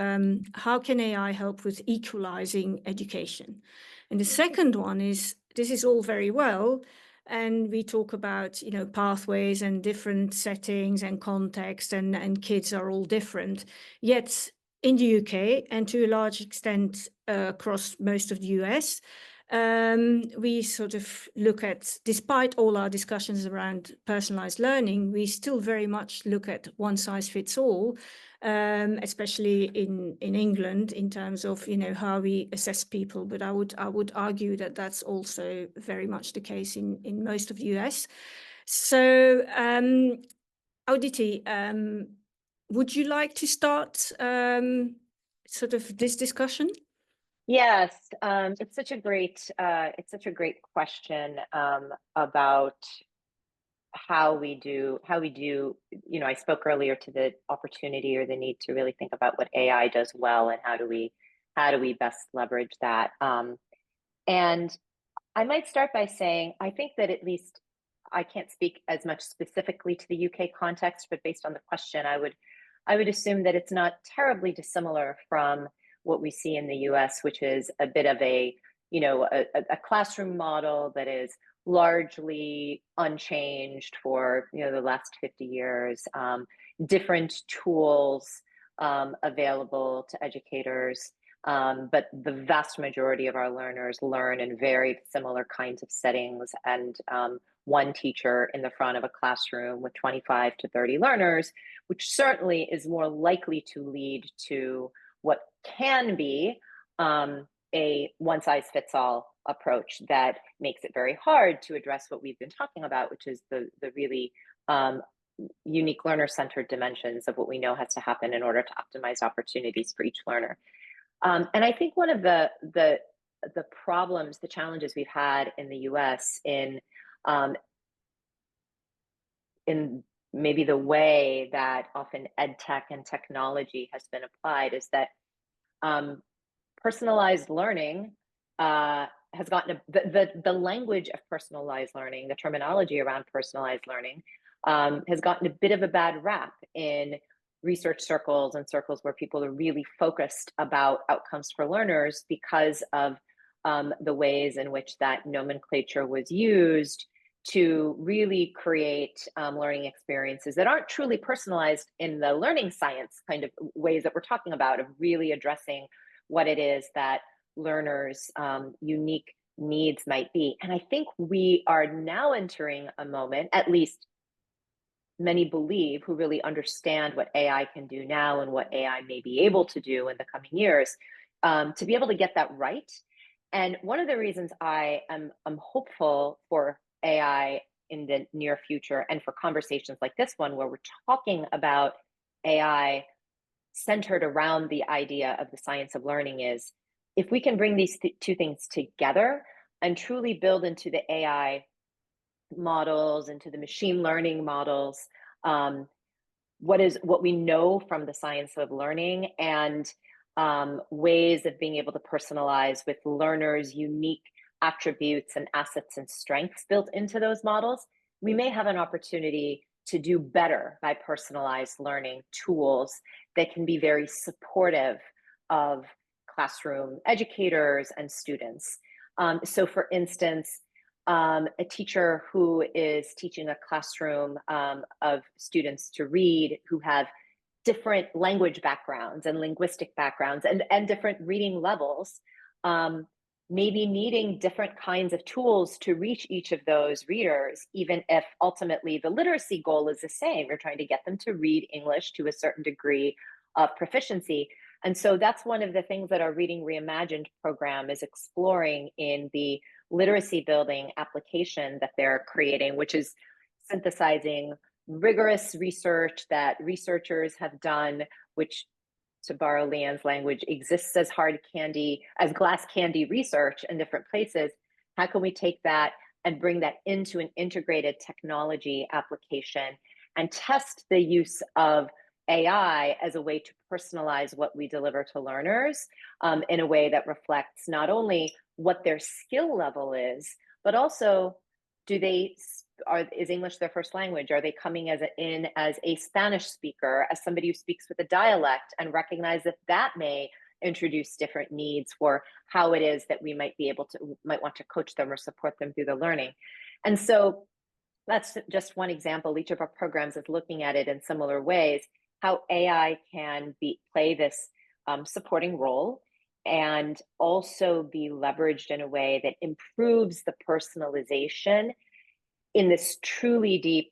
how can AI help with equalizing education? And the second one is, this is all very well, and we talk about, you know, pathways and different settings and context, and kids are all different. Yet in the UK and to a large extent across most of the US, we sort of look at, despite all our discussions around personalized learning, we still very much look at one size fits all, especially in England in terms of, you know, how we assess people. But I would argue that that's also very much the case in most of the US. So Aditi, would you like to start sort of this discussion? Yes, it's such a great question about how we do, I spoke earlier to the opportunity or the need to really think about what AI does well and how do we best leverage that. And I might start by saying, I think that at least I can't speak as much specifically to the UK context, but based on the question, I would assume that it's not terribly dissimilar from what we see in the US, which is a bit of a classroom model that is largely unchanged for the last 50 years. Different tools available to educators, but the vast majority of our learners learn in very similar kinds of settings, and one teacher in the front of a classroom with 25 to 30 learners, which certainly is more likely to lead to what can be a one-size-fits-all approach that makes it very hard to address what we've been talking about, which is the really unique learner-centered dimensions of what we know has to happen in order to optimize opportunities for each learner. And I think one of the problems, the challenges we've had in the US in maybe the way that often ed tech and technology has been applied is that personalized learning has gotten the language of personalized learning, the terminology around personalized learning has gotten a bit of a bad rap in research circles and circles where people are really focused about outcomes for learners because of the ways in which that nomenclature was used to really create learning experiences that aren't truly personalized in the learning science kind of ways that we're talking about, of really addressing what it is that learners' unique needs might be. And I think we are now entering a moment, at least many believe, who really understand what AI can do now and what AI may be able to do in the coming years, to be able to get that right. And one of the reasons I'm hopeful for AI in the near future and for conversations like this one, where we're talking about AI centered around the idea of the science of learning, is if we can bring these two things together and truly build into the AI models, into the machine learning models, what we know from the science of learning, and ways of being able to personalize with learners' unique attributes and assets and strengths built into those models, we may have an opportunity to do better by personalized learning tools that can be very supportive of classroom educators and students. So for instance, a teacher who is teaching a classroom of students to read who have different language backgrounds and linguistic backgrounds and different reading levels, maybe needing different kinds of tools to reach each of those readers, even if ultimately the literacy goal is the same. You're trying to get them to read English to a certain degree of proficiency. And so that's one of the things that our Reading Reimagined program is exploring in the literacy building application that they're creating, which is synthesizing rigorous research that researchers have done, which, to borrow Leanne's language, exists as hard candy, as glass candy research in different places. How can we take that and bring that into an integrated technology application and test the use of AI as a way to personalize what we deliver to learners in a way that reflects not only what their skill level is, but also is English their first language? Are they coming as a Spanish speaker, as somebody who speaks with a dialect, and recognize that may introduce different needs for how it is that we might want to coach them or support them through the learning. And so that's just one example. Each of our programs is looking at it in similar ways, how AI can play this supporting role and also be leveraged in a way that improves the personalization in this truly deep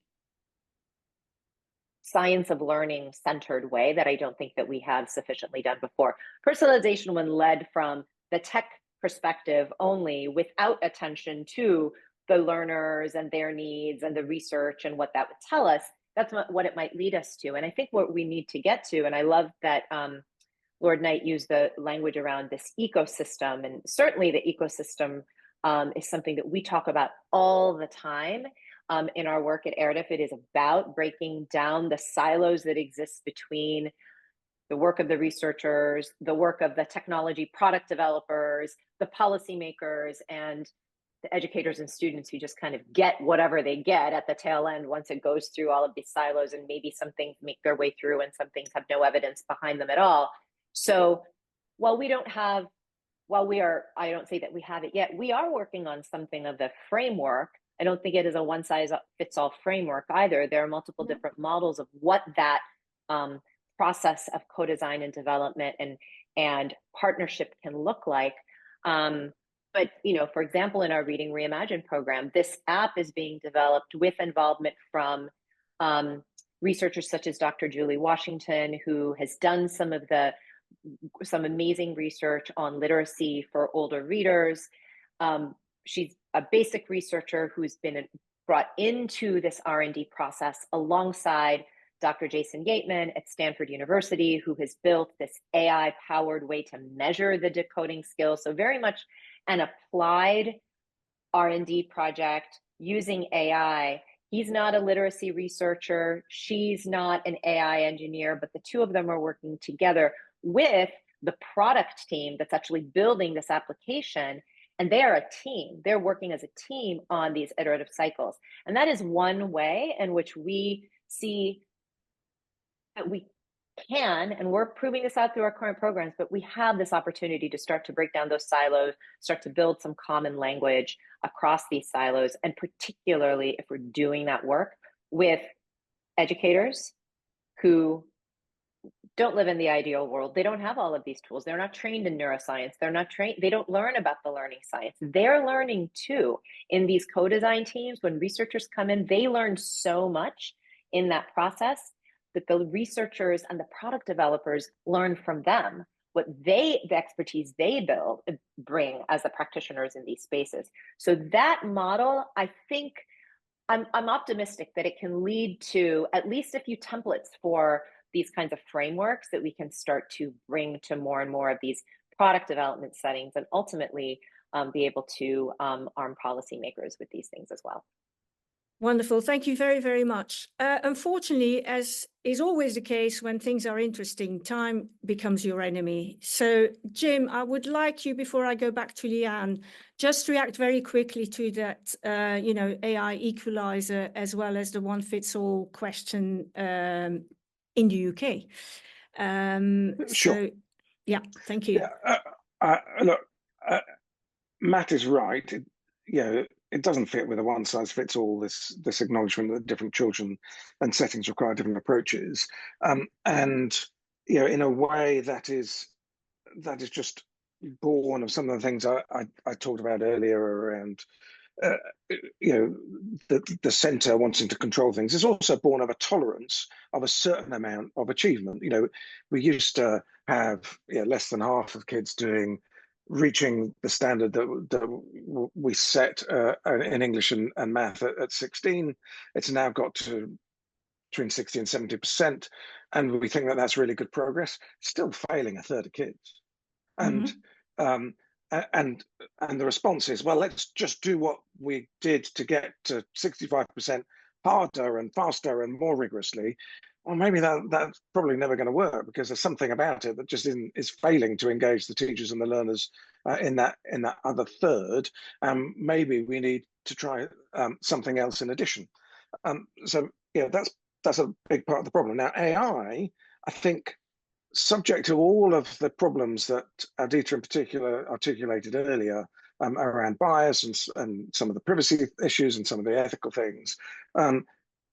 science of learning centered way that I don't think that we have sufficiently done before. Personalization, when led from the tech perspective only, without attention to the learners and their needs and the research and what that would tell us, that's what it might lead us to. And I think what we need to get to, and I love that Lord Knight used the language around this ecosystem, and certainly the ecosystem is something that we talk about all the time in our work at ERDF. It is about breaking down the silos that exist between the work of the researchers, the work of the technology product developers, the policymakers, and the educators and students who just kind of get whatever they get at the tail end once it goes through all of these silos, and maybe some things make their way through and some things have no evidence behind them at all. So while we don't have, I don't say that we have it yet, we are working on something of the framework. I don't think it is a one size fits all framework either. There are multiple different models of what that process of co-design and development and partnership can look like. But, you know, for example, in our Reading Reimagined program, this app is being developed with involvement from researchers such as Dr. Julie Washington, who has done some amazing research on literacy for older readers. She's a basic researcher who's been brought into this R&D process alongside Dr. Jason Gateman at Stanford University, who has built this AI-powered way to measure the decoding skills. So very much an applied R&D project using AI. He's not a literacy researcher. She's not an AI engineer, but the two of them are working together with the product team that's actually building this application. And they are a team. They're working as a team on these iterative cycles. And that is one way in which we see that we can, and we're proving this out through our current programs, but we have this opportunity to start to break down those silos, start to build some common language across these silos, and particularly if we're doing that work with educators who don't live in the ideal world. They don't have all of these tools. They're not trained in neuroscience. They're not trained. They don't learn about the learning science. They're learning too. In these co-design teams, when researchers come in, they learn so much in that process that the researchers and the product developers learn from them, the expertise they bring as the practitioners in these spaces. So that model, I think, I'm optimistic that it can lead to at least a few templates for these kinds of frameworks that we can start to bring to more and more of these product development settings, and ultimately be able to arm policymakers with these things as well. Wonderful. Thank you very, very much. Unfortunately, as is always the case when things are interesting, time becomes your enemy. So, Jim, I would like you, before I go back to Leanne, just react very quickly to that, AI equalizer, as well as the one-fits-all question in the UK. Sure. So, yeah, thank you. Yeah, look, Matt is right. It doesn't fit with a one-size-fits-all, this acknowledgement that different children and settings require different approaches. And in a way that is just born of some of the things I talked about earlier around the center wanting to control things. Is also born of a tolerance of a certain amount of achievement. We used to have less than half of kids reaching the standard that we set in English and math at 16. It's now got to between 60 and 70%, and we think that that's really good progress. Still failing a third of kids, and the response is, well, let's just do what we did to get to 65% harder and faster and more rigorously. Well, maybe that's probably never going to work, because there's something about it that just is failing to engage the teachers and the learners in that other third. Maybe we need to try something else in addition. So that's a big part of the problem. Now, AI, I think, subject to all of the problems that Aditya in particular articulated earlier around bias and some of the privacy issues and some of the ethical things.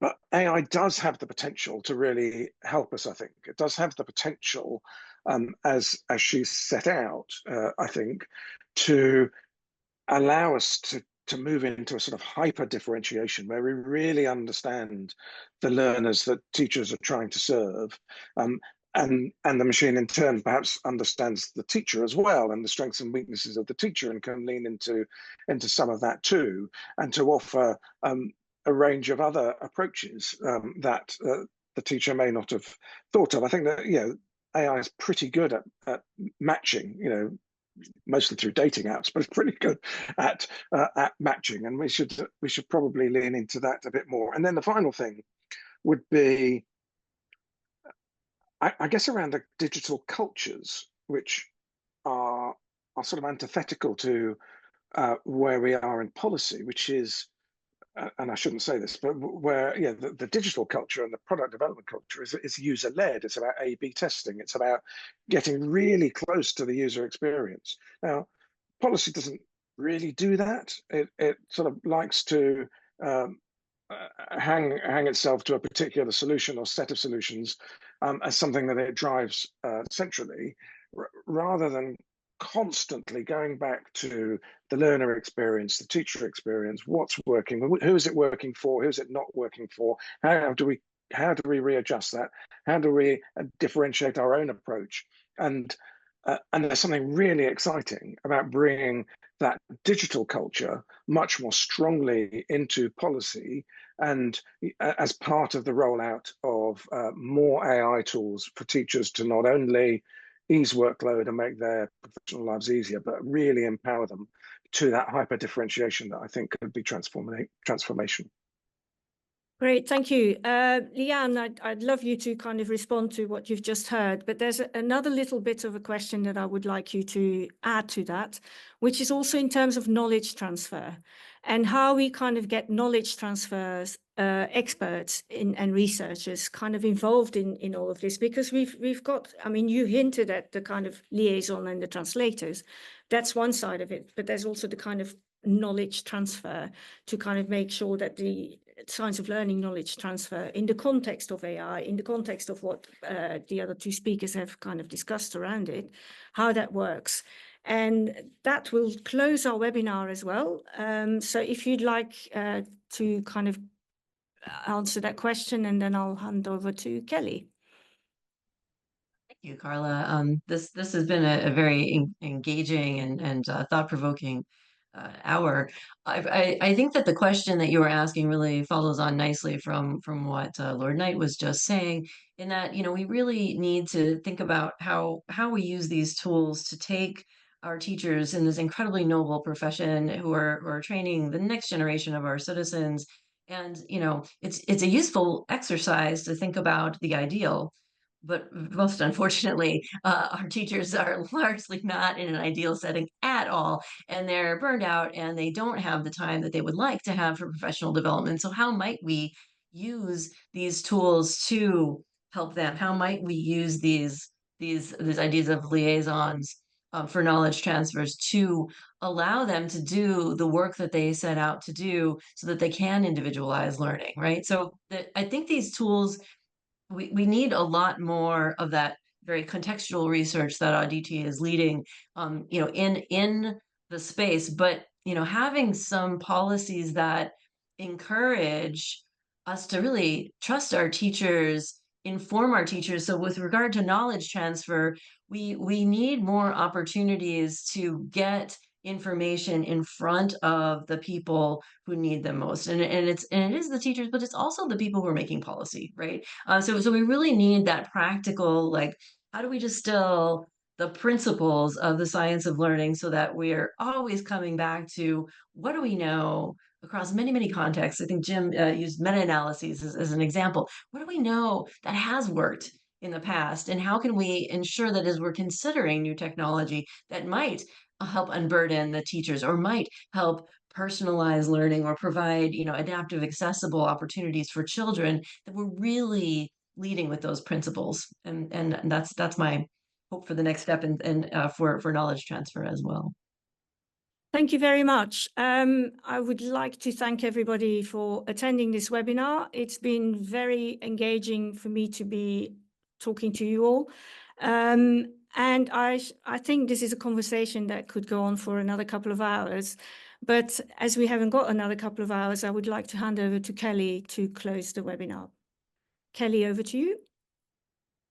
But AI does have the potential to really help us, I think. It does have the potential, as she's set out, I think, to allow us to move into a sort of hyper differentiation where we really understand the learners that teachers are trying to serve. And the machine in turn perhaps understands the teacher as well, and the strengths and weaknesses of the teacher, and can lean into some of that too, and to offer a range of other approaches that the teacher may not have thought of. I think that AI is pretty good at matching, mostly through dating apps, but it's pretty good at matching, and we should probably lean into that a bit more. And then the final thing would be, I guess, around the digital cultures, which are sort of antithetical to where we are in policy, which is, and I shouldn't say this, but where the digital culture and the product development culture is user-led. It's about A/B testing. It's about getting really close to the user experience. Now, policy doesn't really do that. It sort of likes to hang itself to a particular solution or set of solutions as something that it drives centrally, rather than constantly going back to the learner experience, the teacher experience, what's working, who is it working for, who's it not working for, how do we readjust that, how do we differentiate our own approach. And there's something really exciting about bringing that digital culture much more strongly into policy, and as part of the rollout of more AI tools for teachers to not only ease workload and make their professional lives easier, but really empower them to that hyper differentiation that I think could be transformation. Great, thank you. Leanne, I'd love you to kind of respond to what you've just heard, but there's another little bit of a question that I would like you to add to that, which is also in terms of knowledge transfer and how we kind of get knowledge transfers, experts and researchers kind of involved in all of this, because we've got, I mean, you hinted at the kind of liaison and the translators. That's one side of it, but there's also the kind of knowledge transfer to kind of make sure that the science of learning knowledge transfer in the context of AI, in the context of what the other two speakers have kind of discussed around it, how that works. And that will close our webinar as well. So if you'd like to kind of answer that question, and then I'll hand over to Kelly. Thank you, Carla. This has been a very engaging and thought-provoking hour. I think that the question that you were asking really follows on nicely from what Lord Knight was just saying, in that we really need to think about how we use these tools to take our teachers in this incredibly noble profession who are training the next generation of our citizens. And it's a useful exercise to think about the ideal. But most unfortunately, our teachers are largely not in an ideal setting at all, and they're burned out and they don't have the time that they would like to have for professional development. So how might we use these tools to help them? How might we use these ideas of liaisons for knowledge transfers to allow them to do the work that they set out to do so that they can individualize learning, right? So I think these tools, we need a lot more of that very contextual research that Aditi is leading, in the space, but having some policies that encourage us to really trust our teachers, inform our teachers. So with regard to knowledge transfer, we need more opportunities to get information in front of the people who need them most, and it is the teachers, but it's also the people who are making policy, right? So we really need that practical, like, how do we distill the principles of the science of learning so that we're always coming back to what do we know across many contexts. I think Jim used meta-analyses as an example. What do we know that has worked in the past, and how can we ensure that as we're considering new technology that might help unburden the teachers or might help personalize learning or provide adaptive, accessible opportunities for children, that we're really leading with those principles. And that's my hope for the next step, and for knowledge transfer as well. Thank you very much. I would like to thank everybody for attending this webinar. It's been very engaging for me to be talking to you all. And I think this is a conversation that could go on for another couple of hours. But as we haven't got another couple of hours, I would like to hand over to Kelly to close the webinar. Kelly, over to you.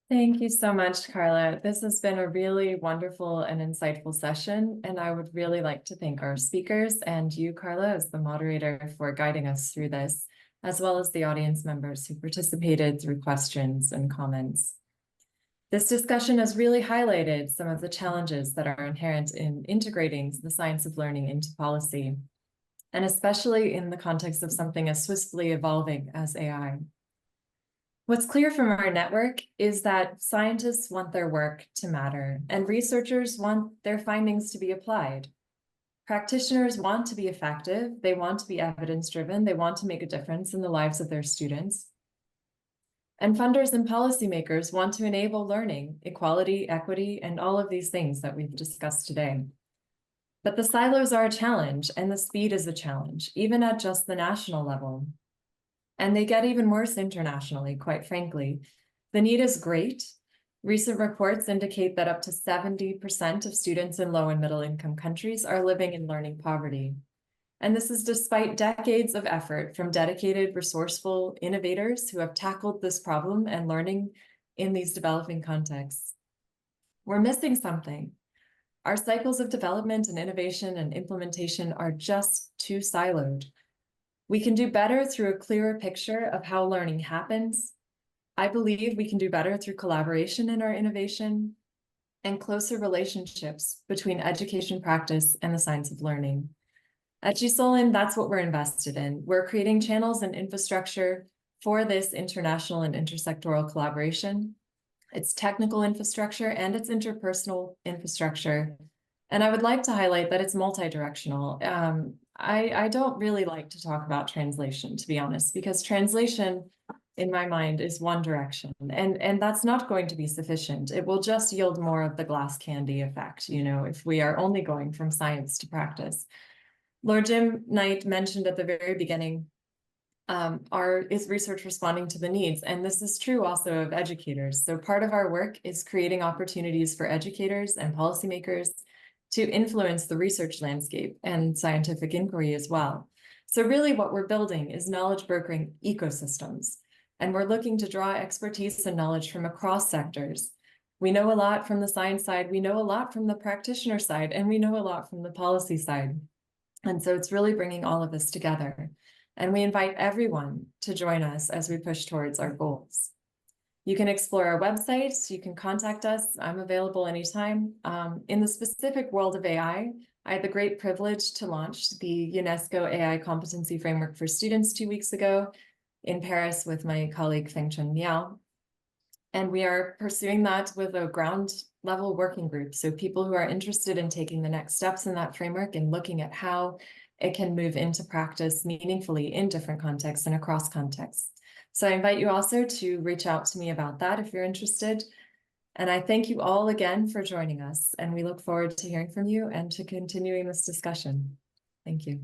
Thank you so much, Carla. This has been a really wonderful and insightful session, and I would really like to thank our speakers and you, Carla, as the moderator, for guiding us through this, as well as the audience members who participated through questions and comments. This discussion has really highlighted some of the challenges that are inherent in integrating the science of learning into policy, and especially in the context of something as swiftly evolving as AI. What's clear from our network is that scientists want their work to matter, and researchers want their findings to be applied. Practitioners want to be effective, they want to be evidence-driven, they want to make a difference in the lives of their students. And funders and policymakers want to enable learning, equality, equity, and all of these things that we've discussed today. But the silos are a challenge, and the speed is a challenge, even at just the national level. And they get even worse internationally, quite frankly. The need is great. Recent reports indicate that up to 70% of students in low and middle income countries are living in learning poverty. And this is despite decades of effort from dedicated, resourceful innovators who have tackled this problem and learning in these developing contexts. We're missing something. Our cycles of development and innovation and implementation are just too siloed. We can do better through a clearer picture of how learning happens. I believe we can do better through collaboration in our innovation and closer relationships between education practice and the science of learning. At GSoLEN, that's what we're invested in. We're creating channels and infrastructure for this international and intersectoral collaboration. It's technical infrastructure and it's interpersonal infrastructure. And I would like to highlight that it's multi-directional. I don't really like to talk about translation, to be honest, because translation, in my mind, is one direction, and that's not going to be sufficient. It will just yield more of the glass candy effect, you know, if we are only going from science to practice. Lord Jim Knight mentioned at the very beginning, is research responding to the needs? And this is true also of educators. So part of our work is creating opportunities for educators and policymakers to influence the research landscape and scientific inquiry as well. So really what we're building is knowledge brokering ecosystems, and we're looking to draw expertise and knowledge from across sectors. We know a lot from the science side, we know a lot from the practitioner side, and we know a lot from the policy side. And so it's really bringing all of this together. And we invite everyone to join us as we push towards our goals. You can explore our website, you can contact us. I'm available anytime. In the specific world of AI, I had the great privilege to launch the UNESCO AI Competency Framework for Students 2 weeks ago in Paris with my colleague Fengchun Miao. And we are pursuing that with a ground level working group. So people who are interested in taking the next steps in that framework and looking at how it can move into practice meaningfully in different contexts and across contexts. So I invite you also to reach out to me about that if you're interested. And I thank you all again for joining us, and we look forward to hearing from you and to continuing this discussion. Thank you.